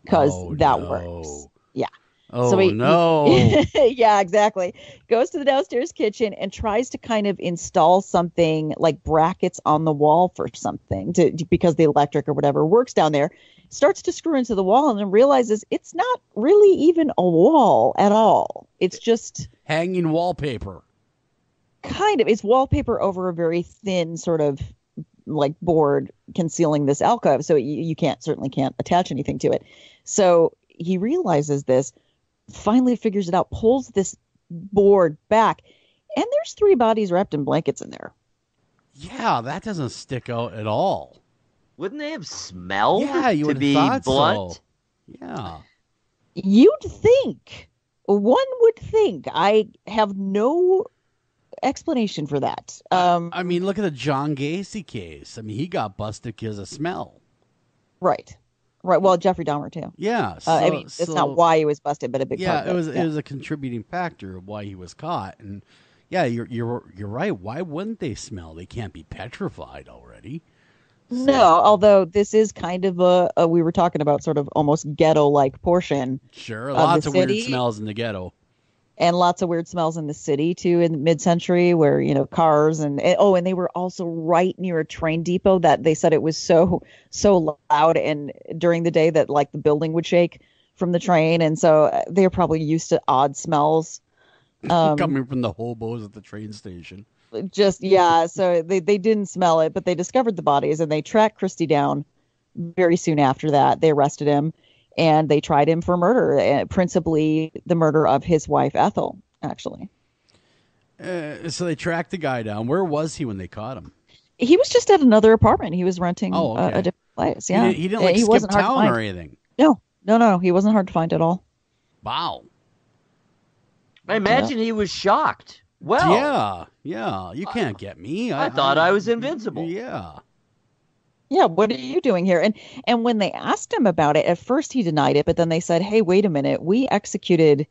Because that works. Yeah. Oh, so no. Yeah, exactly. Goes to the downstairs kitchen and tries to kind of install something like brackets on the wall for something because the electric or whatever works down there. Starts to screw into the wall and then realizes it's not really even a wall at all. It's just hanging wallpaper. Kind of. It's wallpaper over a very thin sort of like board concealing this alcove. So you certainly can't attach anything to it. So he realizes this, finally figures it out, pulls this board back, and there's 3 bodies wrapped in blankets in there. Yeah, that doesn't stick out at all. Wouldn't they have smelled? Yeah, you would to be have thought blunt? so. Yeah. You'd think. One would think. I have no explanation for that. I mean, look at the John Gacy case. I mean, he got busted because of smell. Right. Well, Jeffrey Dahmer too. Yeah. I mean, that's not why he was busted, but a big part of it. It was a contributing factor of why he was caught. And yeah, you're right. Why wouldn't they smell? They can't be petrified already. No, although this is kind of a we were talking about sort of almost ghetto-like portion. Sure, lots of weird smells in the ghetto. And lots of weird smells in the city, too, in the mid-century where, cars and they were also right near a train depot that they said it was so loud and during the day that, like, the building would shake from the train. And so they were probably used to odd smells. Coming from the hobos at the train station. So they didn't smell it, but they discovered the bodies and they tracked Christie down very soon after that. They arrested him and they tried him for murder, principally the murder of his wife, Ethel, actually. So they tracked the guy down. Where was he when they caught him? He was just at another apartment. He was renting a different place. Yeah. He didn't skip town or anything? No. He wasn't hard to find at all. Wow. I imagine he was shocked. Well, yeah, you can't get me. I thought I was invincible. Yeah, what are you doing here? And when they asked him about it, at first he denied it, but then they said, hey, wait a minute, we executed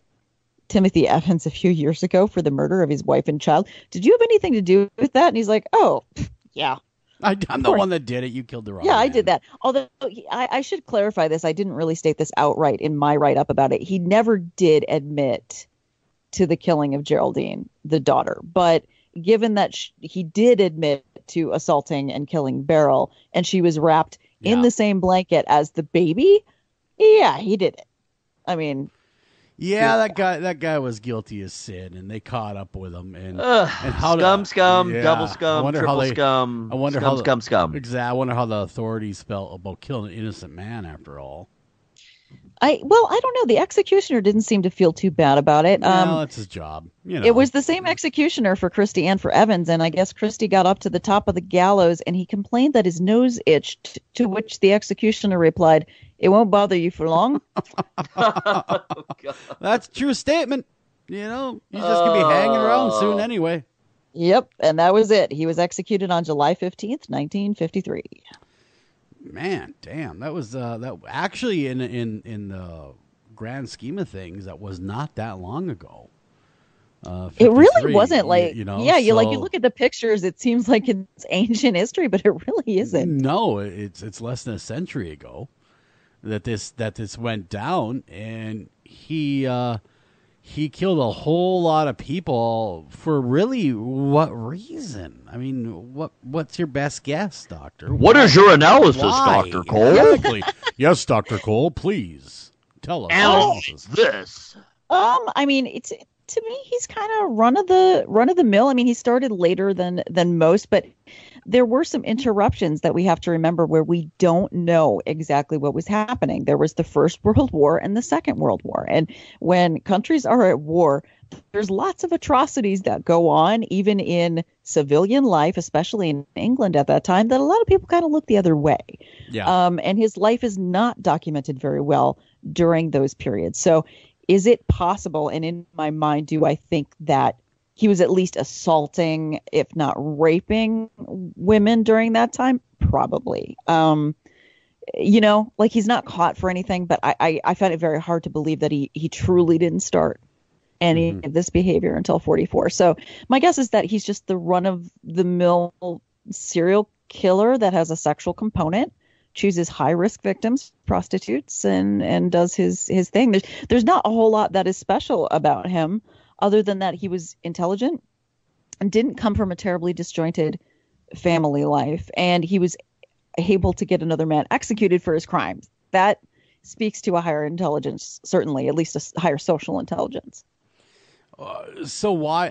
Timothy Evans a few years ago for the murder of his wife and child. Did you have anything to do with that? And he's like, oh, yeah. I'm the one that did it. You killed the wrong man. I did that. Although I should clarify this. I didn't really state this outright in my write-up about it. He never did admit to the killing of Geraldine, the daughter. But given that he did admit to assaulting and killing Beryl, and she was wrapped in the same blanket as the baby, yeah, he did it. I mean... Yeah, that guy was guilty as sin, and they caught up with him. And how double scum, triple scum. I wonder scum. Exactly. I wonder how the authorities felt about killing an innocent man. After all, I don't know. The executioner didn't seem to feel too bad about it. That's his job. It was the same executioner for Christie and for Evans, and I guess Christie got up to the top of the gallows, and he complained that his nose itched. To which the executioner replied, "It won't bother you for long." That's a true statement. You're just gonna be hanging around soon anyway. Yep, and that was it. He was executed on July 15th, 1953. Man, damn, that was that actually in the grand scheme of things, that was not that long ago. It really wasn't you look at the pictures, it seems like it's ancient history, but it really isn't. No, it's less than a century ago that this went down, and he killed a whole lot of people for really what reason? I mean, what's your best guess, Doctor? What is your analysis, Why? Dr. Cole? Exactly. Yes, Dr. Cole, please tell us. Analyze this. I mean, to me, he's kind of run of the mill. I mean, he started later than most, but there were some interruptions that we have to remember where we don't know exactly what was happening. There was the First World War and the Second World War. And when countries are at war, there's lots of atrocities that go on, even in civilian life, especially in England at that time, that a lot of people kind of look the other way. Yeah. And his life is not documented very well during those periods. So is it possible, and in my mind, do I think that he was at least assaulting, if not raping, women during that time? Probably. He's not caught for anything, but I find it very hard to believe that he truly didn't start. any of this behavior until 44. So my guess is that he's just the run-of-the-mill serial killer that has a sexual component, chooses high-risk victims, prostitutes, and does his thing. There's not a whole lot that is special about him other than that he was intelligent and didn't come from a terribly disjointed family life, and he was able to get another man executed for his crimes. That speaks to a higher intelligence, certainly, at least a higher social intelligence. So why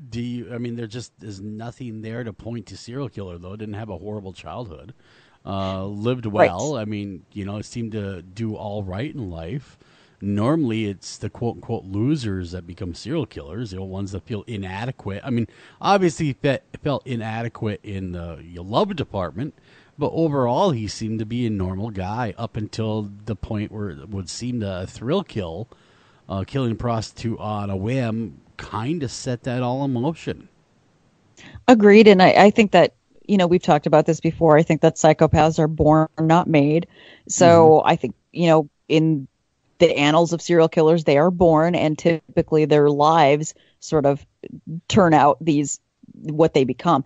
do you, there just is nothing there to point to serial killer, though. Didn't have a horrible childhood, lived well. Right. Seemed to do all right in life. Normally it's the quote unquote losers that become serial killers, ones that feel inadequate. Obviously he felt inadequate in the love department, but overall he seemed to be a normal guy up until the point where it would seem to thrill kill, killing a prostitute on a whim kind of set that all in motion. Agreed. And I think that, we've talked about this before. I think that psychopaths are born, not made. So I think, in the annals of serial killers, they are born, and typically their lives sort of turn out what they become.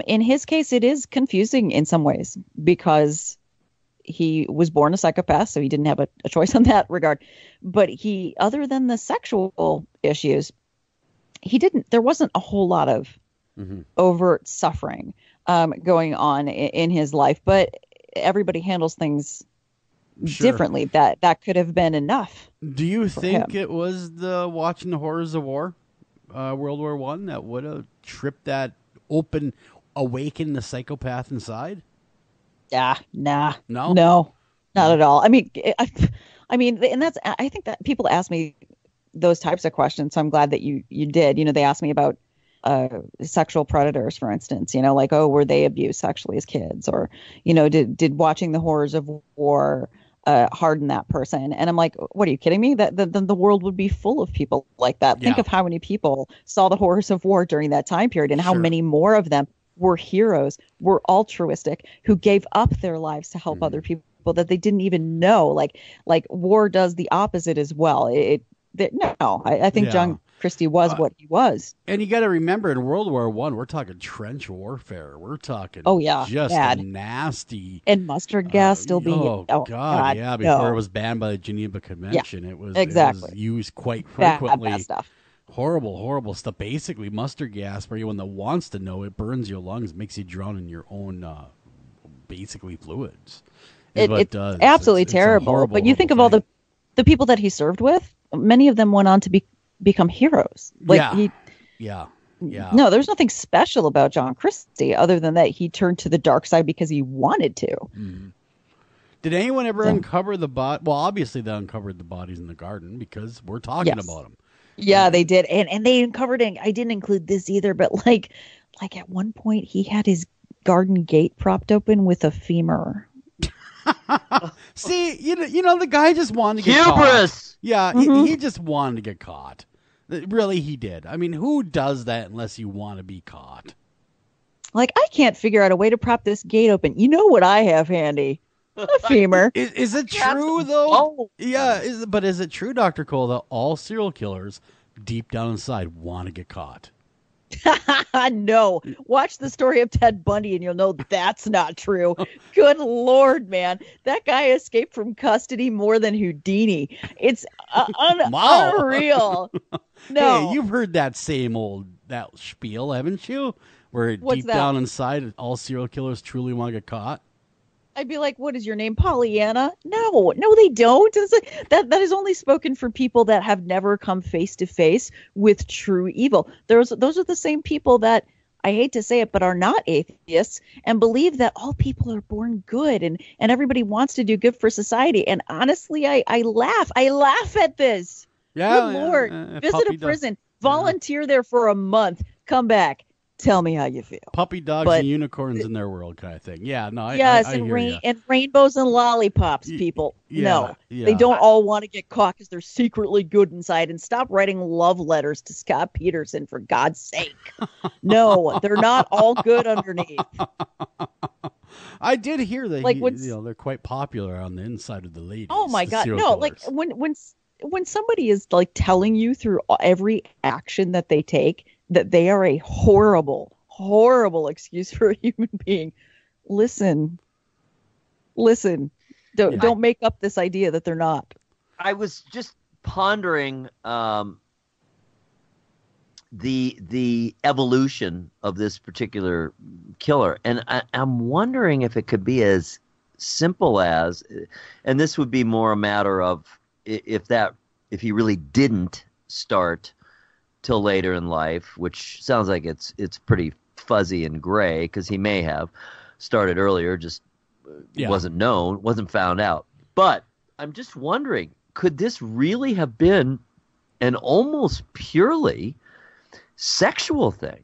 In his case, it is confusing in some ways because he was born a psychopath, so he didn't have a choice in that regard. But other than the sexual issues, there wasn't a whole lot of overt suffering going on in his life, but everybody handles things differently. That could have been enough. Do you think it was the watching the horrors of war, World War I, that would have tripped that open, awakened the psychopath inside? Yeah, no, not at all. And I think that people ask me those types of questions, so I'm glad that you did. They asked me about sexual predators, for instance, like, oh, were they abused sexually as kids, or, did watching the horrors of war harden that person? And I'm like, what, are you kidding me? Then the world would be full of people like that. Think of how many people saw the horrors of war during that time period, and how many more of them were heroes, were altruistic, who gave up their lives to help other people that they didn't even know. Like war does the opposite as well. I think John Christie was what he was. And you got to remember, in World War I, we're talking trench warfare. We're talking just bad. Nasty. And mustard gas still being... God, yeah. Before it was banned by the Geneva Convention, it was used quite frequently. Bad stuff. Horrible stuff. Basically, mustard gas, for anyone that wants to know, it burns your lungs, makes you drown in your own, basically, fluids. It's absolutely terrible. But you think of all the people that he served with, many of them went on to become heroes. Yeah. No, there's nothing special about John Christie other than that he turned to the dark side because he wanted to. Mm-hmm. Did anyone ever uncover the body? Well, obviously they uncovered the bodies in the garden because we're talking about them. Yeah, they did. And they uncovered it. I didn't include this either, but like at one point he had his garden gate propped open with a femur. See, the guy just wanted to get hubris. Caught. Yeah, he just wanted to get caught. Really, he did. Who does that unless you want to be caught? Like, I can't figure out a way to prop this gate open. You know what I have handy? A femur. Is it true, though? Yeah, but is it true, Dr. Cole, that all serial killers deep down inside want to get caught? No. Watch the story of Ted Bundy and you'll know that's not true. Good Lord, man. That guy escaped from custody more than Houdini. It's unreal. No. Hey, you've heard that spiel, haven't you? Where deep down inside, all serial killers truly want to get caught. I'd be like, what is your name, Pollyanna? No, they don't. That is only spoken for people that have never come face to face with true evil. Those are the same people that, I hate to say it, but are not atheists and believe that all people are born good and everybody wants to do good for society. And honestly, I laugh. I laugh at this. Yeah, good Lord. Visit a prison. Volunteer there for a month. Come back. Tell me how you feel. Puppy dogs and unicorns in their world kind of thing. Yeah, no, I hear you. And rainbows and lollipops, people. They don't all want to get caught because they're secretly good inside. And stop writing love letters to Scott Peterson, for God's sake. No, they're not all good underneath. I did hear that they're quite popular on the inside of the ladies. Oh my God, no! Like when somebody is like telling you through every action that they take that they are a horrible, horrible excuse for a human being, listen. Don't make up this idea that they're not. I was just pondering the evolution of this particular killer, and I'm wondering if it could be as simple as, and this would be more a matter of if he really didn't start till later in life, which sounds like it's pretty fuzzy and gray, because he may have started earlier, just wasn't known, wasn't found out. But I'm just wondering, could this really have been an almost purely sexual thing,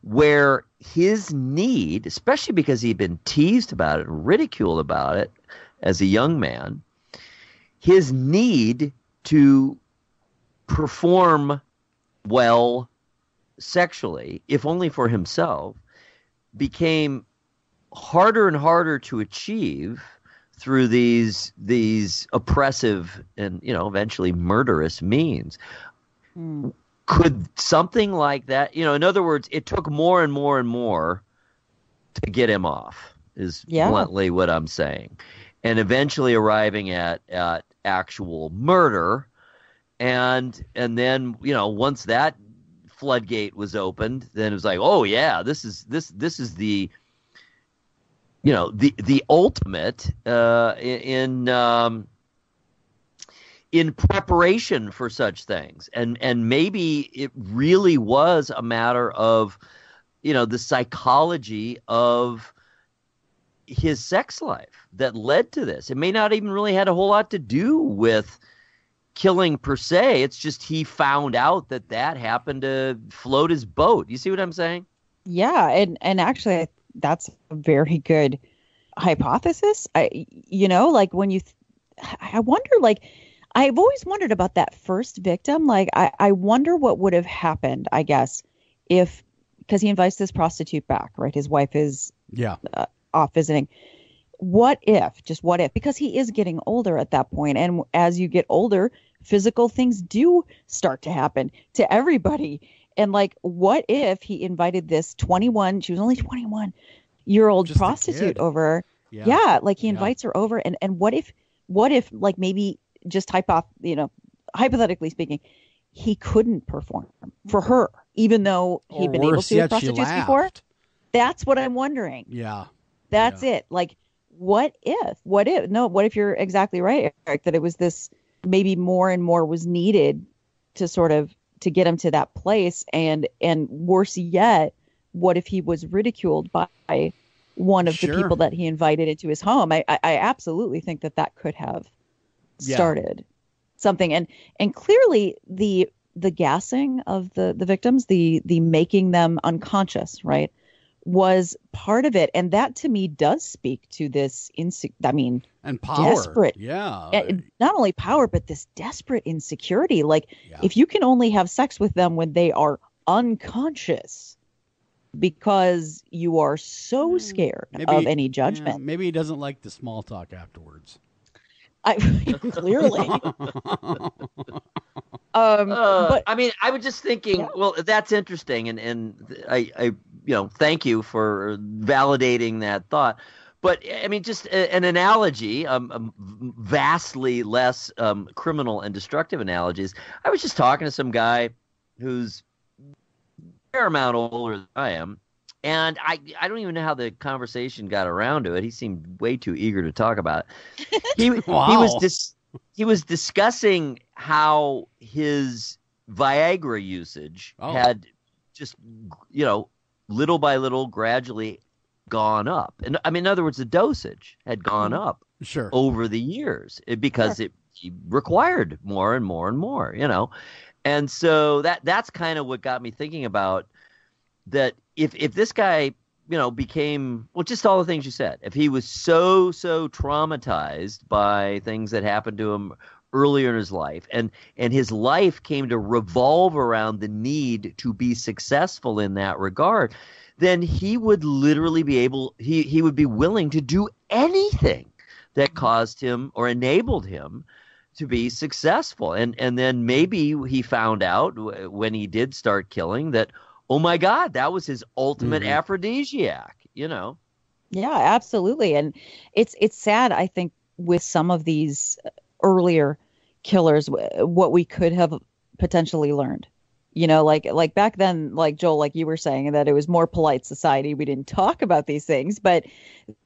where his need, especially because he'd been teased about it and ridiculed about it as a young man, his need to perform well sexually, if only for himself, became harder and harder to achieve through these oppressive and, eventually murderous means. Could something like that, in other words, it took more and more and more to get him off, is bluntly what I'm saying. And eventually arriving at actual murder. And then, once that floodgate was opened, then it was like, oh yeah, this is the the ultimate in preparation for such things. And maybe it really was a matter of, the psychology of his sex life that led to this. It may not even really had a whole lot to do with killing per se. It's just he found out that happened to float his boat. You see what I'm saying? Yeah, and actually that's a very good hypothesis. I wonder, like, I've always wondered about that first victim. Like, I wonder what would have happened, I guess, because he invites this prostitute back, right? His wife is off visiting. What if, because he is getting older at that point, and as you get older, physical things do start to happen to everybody. And like, what if he invited this 21, she was only 21-year-old prostitute over? Yeah, like he invites her over, and what if like maybe just hypothetically speaking, he couldn't perform for her, even though he'd been able to with prostitutes before? That's what I'm wondering. Yeah. That's it. Like, what if you're exactly right, Eric, that it was this, maybe more and more was needed to sort of to get him to that place, and worse yet, what if he was ridiculed by one of the people that he invited into his home? I absolutely think that could have started something, and clearly the gassing of the victims, the making them unconscious, right, was part of it. And that to me does speak to this and power. Desperate, not only power, but this desperate insecurity. Like, if you can only have sex with them when they are unconscious because you are so scared of any judgment. Maybe he doesn't like the small talk afterwards. Clearly. But I mean, I was just thinking, well, that's interesting, and I thank you for validating that thought. But I mean, just an analogy, vastly less criminal and destructive analogies. I was just talking to some guy who's a fair amount older than I am, and I don't even know how the conversation got around to it. He seemed way too eager to talk about it. He was discussing how his Viagra usage had just, little by little, gradually gone up. And I mean, in other words, the dosage had gone up over the years because he required more and more and more, And so that's kind of what got me thinking about that. If this guy, became, well, just all the things you said, if he was so traumatized by things that happened to him earlier in his life, and his life came to revolve around the need to be successful in that regard, then he would literally be he would be willing to do anything that caused him or enabled him to be successful. And then maybe he found out when he did start killing that, oh my God, that was his ultimate aphrodisiac, you know? Yeah, absolutely. And it's sad, I think, with some of these earlier killers, what we could have potentially learned. You know, like back then, like Joel, like you were saying, that it was more polite society. We didn't talk about these things. But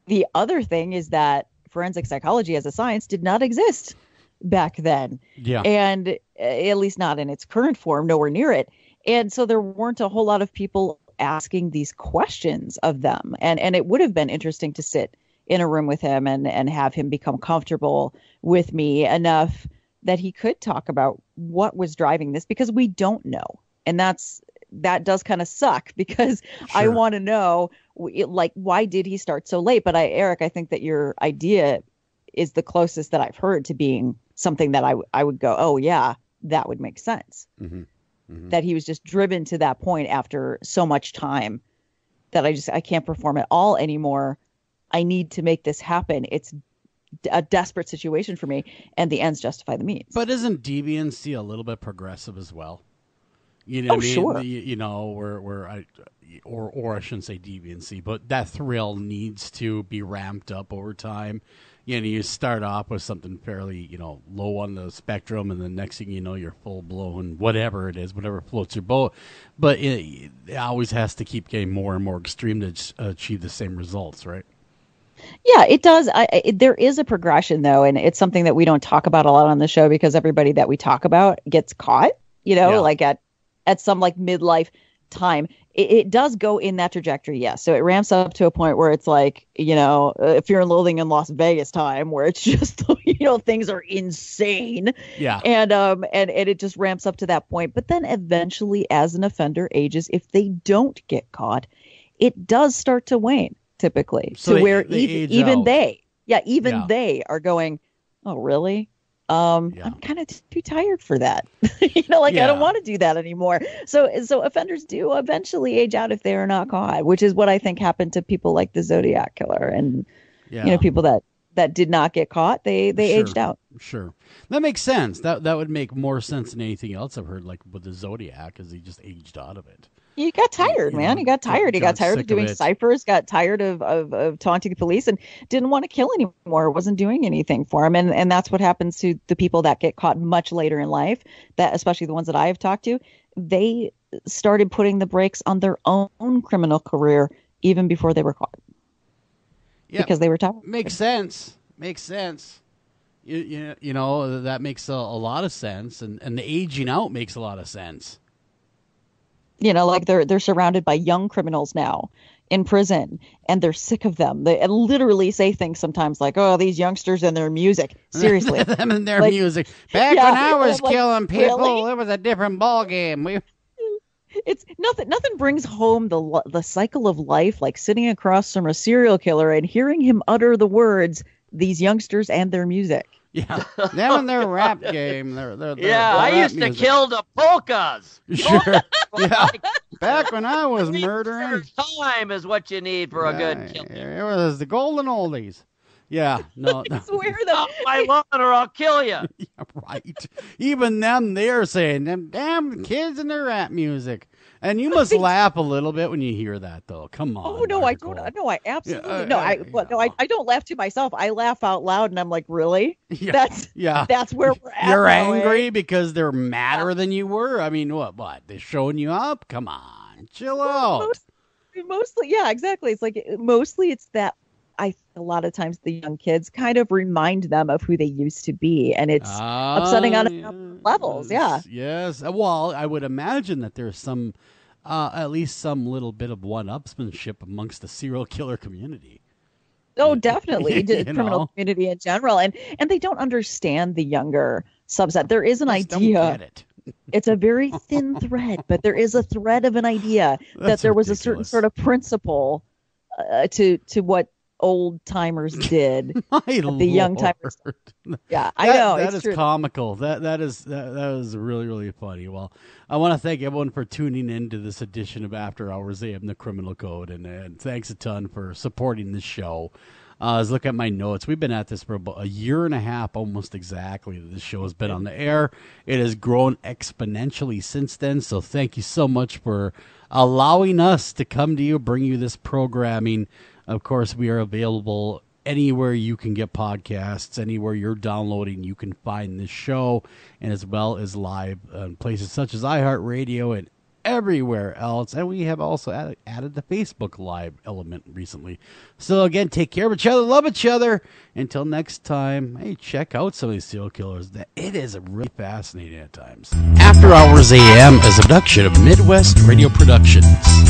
the other thing is that forensic psychology as a science did not exist back then. Yeah. And at least not in its current form, nowhere near it. And so there weren't a whole lot of people asking these questions of them. And it would have been interesting to sit in a room with him and have him become comfortable with me enough that he could talk about what was driving this, because we don't know. And that does kind of suck, because I want to know, like, why did he start so late? But Eric, I think that your idea is the closest that I've heard to being something that I would go, oh yeah, that would make sense. That he was just driven to that point after so much time that I can't perform at all anymore. I need to make this happen. It's a desperate situation for me, and the ends justify the means. But isn't deviancy a little bit progressive as well? You know what I mean? Sure. You know, where I shouldn't say deviancy, but that thrill needs to be ramped up over time. You know, you start off with something fairly, you know, low on the spectrum, and the next thing you know, you're full blown, whatever it is, whatever floats your boat. But it always has to keep getting more and more extreme to achieve the same results, right? Yeah, it does. There is a progression, though, and it's something that we don't talk about a lot on the show, because everybody that we talk about gets caught, you know, like at some like midlife time. It does go in that trajectory, yes. So it ramps up to a point where it's like, you know, Fear and Loathing in Las Vegas time, where it's just, you know, things are insane. Yeah. And it just ramps up to that point. But then eventually, as an offender ages, if they don't get caught, it does start to wane. Typically, so to where even they are going, oh really? I'm kind of too tired for that. You know, like I don't want to do that anymore. So offenders do eventually age out if they are not caught, which is what I think happened to people like the Zodiac Killer, and you know, people that did not get caught, they aged out. Sure, that makes sense. That would make more sense than anything else I've heard, like with the Zodiac, because he just aged out of it. He got tired, man. He got tired. He got tired of doing ciphers, got tired of taunting the police, and didn't want to kill anymore. Wasn't doing anything for him. And that's what happens to the people that get caught much later in life, that especially the ones that I have talked to. They started putting the brakes on their own criminal career even before they were caught. Yeah, because they were tired. Makes sense. You know, that makes a lot of sense. And the aging out makes a lot of sense. You know, like they're surrounded by young criminals now in prison, and they're sick of them. They literally say things sometimes like, "Oh, these youngsters and their music." Seriously, them and their music. Back when I was killing people, it was a different ball game. It's nothing. Nothing brings home the cycle of life like sitting across from a serial killer and hearing him utter the words, "These youngsters and their music." Yeah, them and their rap game. I used to kill the polkas. Sure. Yeah. Back when I was murdering. Time is what you need for a good kill. It was the golden oldies. Yeah. No. I swear that my lawn or I'll kill you. Yeah, right. Even them, they're saying them damn kids and their rap music. And you must laugh a little bit when you hear that, though. Come on. Oh no, I don't. No, I absolutely I don't laugh to myself. I laugh out loud, and I'm like, really? Yeah. That's where we're at. You're angry because they're madder than you were. I mean, what? They're showing you up? Come on, chill out. Mostly, yeah, exactly. It's like mostly it's that. A lot of times the young kids kind of remind them of who they used to be, and it's upsetting on levels. Yeah. Yes. Well, I would imagine that there's some, at least some little bit of one-upsmanship amongst the serial killer community. Oh, definitely. The criminal community in general. And they don't understand the younger subset. There is an idea. Don't get it. It's a very thin thread, but there is a thread of an idea that there was a certain sort of principle to what old timers did. The young timers. Yeah, I know. That is true. Comical. That is really, really funny. Well, I want to thank everyone for tuning in to this edition of After Hours AM, the Criminal Code, and thanks a ton for supporting the show. I was looking at my notes. We've been at this for about a year and a half, almost exactly. This show has been on the air. It has grown exponentially since then. So thank you so much for allowing us to come to you, bring you this programming. Of course, we are available anywhere you can get podcasts, anywhere you're downloading, you can find this show, and as well as live places such as iHeartRadio and everywhere else. And we have also added the Facebook Live element recently. So again, take care of each other, love each other. Until next time, hey, check out some of these serial killers. It is really fascinating at times. After Hours AM is a production of Midwest Radio Productions.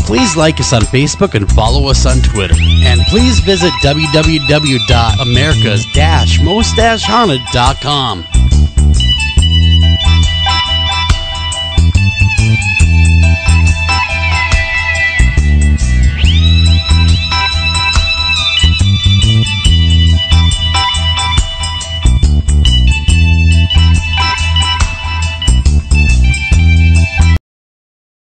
Please like us on Facebook and follow us on Twitter. And please visit www.americas-most-haunted.com.